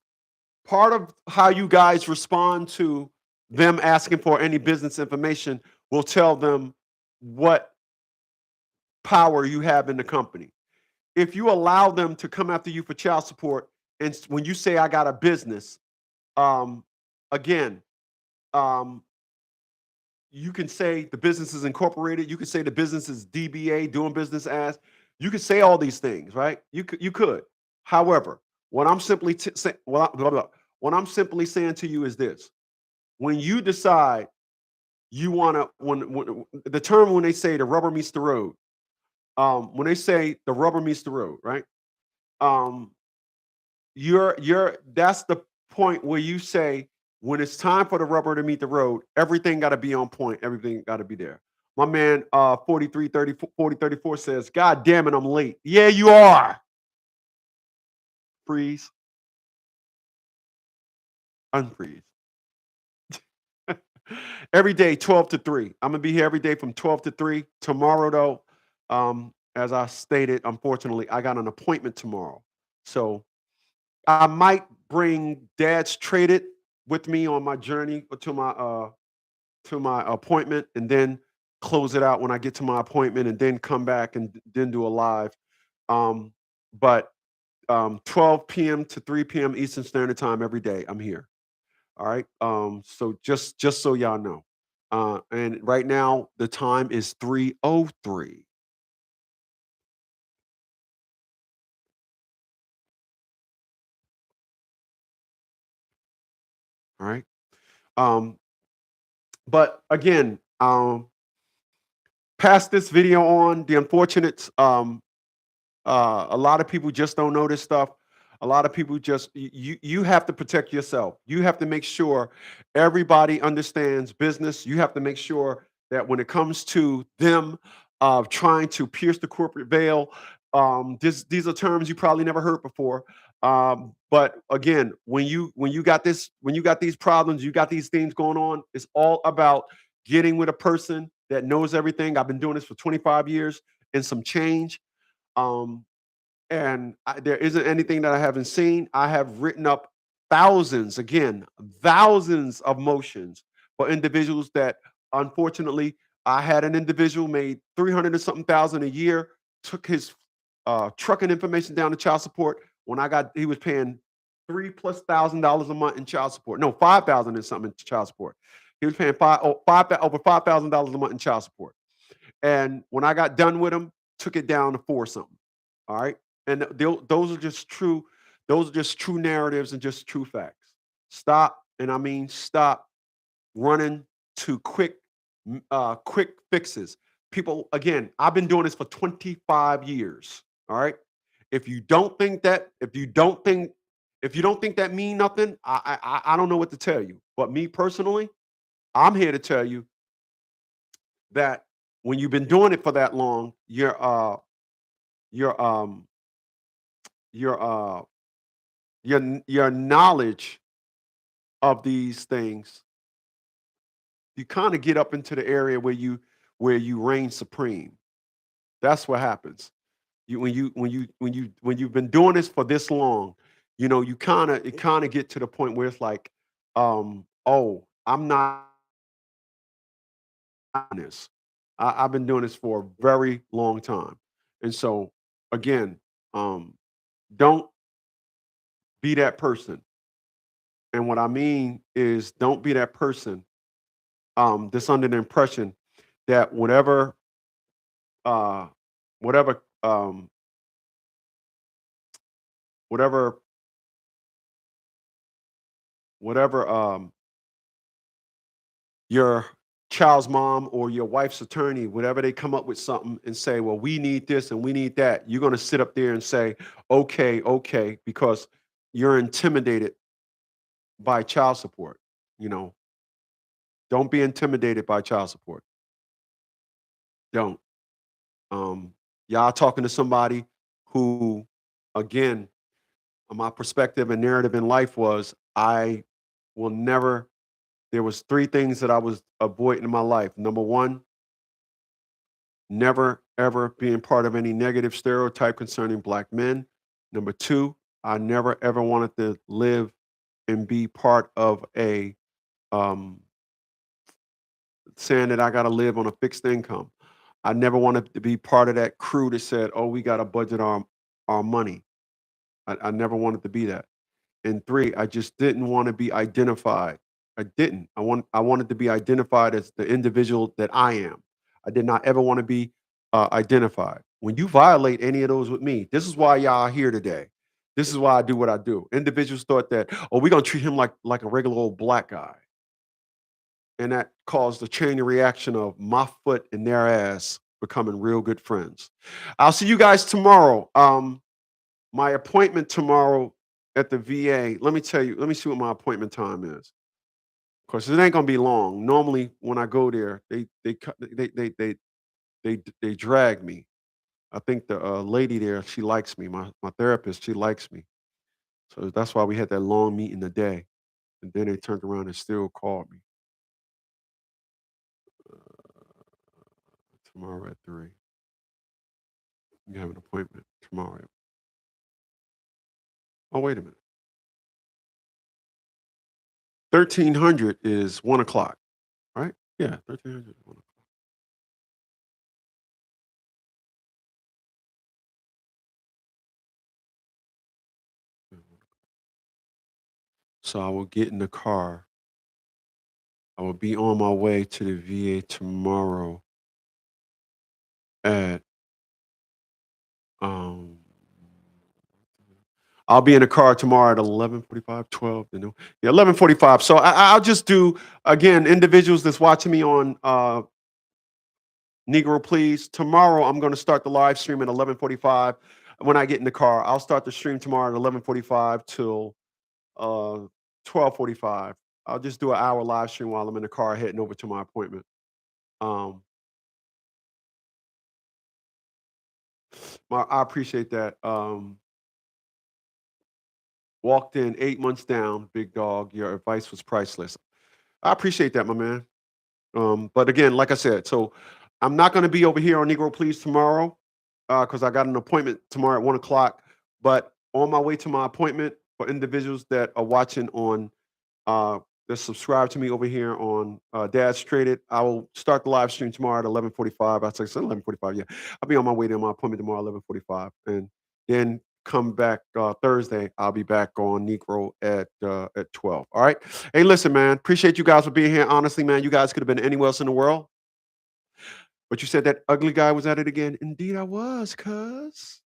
Part of how you guys respond to them asking for any business information will tell them what power you have in the company. If you allow them to come after you for child support, and when you say I got a business, um, again, um, you can say the business is incorporated. You can say the business is DBA, doing business as. You could say all these things, right? You could. However, what I'm simply what I'm simply saying to you is this: when you decide you want to, when the term, when they say the rubber meets the road, when they say the rubber meets the road, right? Um, you're that's the point where you say, when it's time for the rubber to meet the road, everything got to be on point, everything got to be there. My man 4034 says, God damn it, I'm late. Yeah, you are. Freeze. Unfreeze. Every day 12 to 3. I'm gonna be here every day from 12 to 3. Tomorrow though, as I stated, unfortunately I got an appointment tomorrow, so I might bring Dad's Traded with me on my journey to my appointment, and then close it out when I get to my appointment, and then come back and then do a live. Um, but 12 p.m. to 3 p.m. Eastern Standard Time every day, I'm here. All right. So just so y'all know. And right now the time is 3:03. All right. Um, but again, pass this video on. The unfortunates, a lot of people just don't know this stuff. A lot of people just, you have to protect yourself. You have to make sure everybody understands business. You have to make sure that when it comes to them trying to pierce the corporate veil, these are terms you probably never heard before. But again, when you got these problems, you got these things going on, it's all about getting with a person that knows everything. I've been doing this for 25 years and some change. Um, and there isn't anything that I haven't seen. I have written up thousands, again, thousands of motions for individuals that, unfortunately, I had an individual made 300 and something thousand a year, took his trucking information down to child support. He was paying $3,000+ a month in child support. No, 5,000 and something in child support. He was paying over $5,000 a month in child support. And when I got done with him, took it down to 4 something. All right. And those are just true. Those are just true narratives and just true facts. Stop, and I mean stop running to quick quick fixes. People, again, I've been doing this for 25 years. All right. If you don't think that mean nothing, I don't know what to tell you. But me personally, I'm here to tell you that when you've been doing it for that long, your your your knowledge of these things, you kind of get up into the area where you reign supreme. That's what happens. When you've been doing this for this long, you kind of get to the point where it's like, oh, I'm not doing this. I've been doing this for a very long time, and so again, um, don't be that person. And what I mean is, don't be that person that's under the impression that uh, whatever, whatever, whatever your child's mom or your wife's attorney, whatever they come up with something and say, well, we need this and we need that, you're going to sit up there and say, okay, okay, because you're intimidated by child support. You know, don't be intimidated by child support. Don't. Y'all talking to somebody who, again, my perspective and narrative in life was I will never, there was three things that I was avoiding in my life. Number one, never ever being part of any negative stereotype concerning black men. Number two, I never ever wanted to live and be part of a um, saying that I got to live on a fixed income. I never wanted to be part of that crew that said, "Oh, we got to budget our money." I never wanted to be that. And three, I just didn't want to be identified. I didn't. I wanted to be identified as the individual that I am. I did not ever want to be identified. When you violate any of those with me, this is why y'all are here today. This is why I do what I do. Individuals thought that, oh, we're gonna treat him like a regular old black guy. And that caused a chain reaction of my foot and their ass becoming real good friends. I'll see you guys tomorrow. My appointment tomorrow at the VA, let me tell you, let me see what my appointment time is. Of course, it ain't gonna be long. Normally, when I go there, they drag me. I think the lady there, she likes me. My therapist, she likes me. So that's why we had that long meeting today. And then they turned around and still called me tomorrow at 3. You have an appointment tomorrow. Oh, wait a minute. 1300 is 1 o'clock, right? Yeah, 1300 is 1 o'clock. So I will get in the car. I will be on my way to the VA tomorrow at um I'll be in the car tomorrow at 11:45, 12, yeah, 11:45. So I'll just do, again, individuals that's watching me on Negro Please. Tomorrow I'm going to start the live stream at 11:45. When I get in the car, I'll start the stream tomorrow at 11:45 till 12:45. I'll just do an hour live stream while I'm in the car heading over to my appointment. Um, I appreciate that. Walked in 8 months down, big dog. Your advice was priceless. I appreciate that, my man. But again, like I said, so I'm not going to be over here on Negro Please tomorrow because I got an appointment tomorrow at 1 o'clock. But on my way to my appointment, for individuals that are watching on uh, that subscribe to me over here on Dad's Traded, I will start the live stream tomorrow at 11:45. I said 11:45. Yeah, I'll be on my way to my appointment tomorrow 11:45, and then come back Thursday. I'll be back on Negro at 12. All right. Hey, listen, man. Appreciate you guys for being here. Honestly, man, you guys could have been anywhere else in the world, but you said that ugly guy was at it again. Indeed, I was, cuz.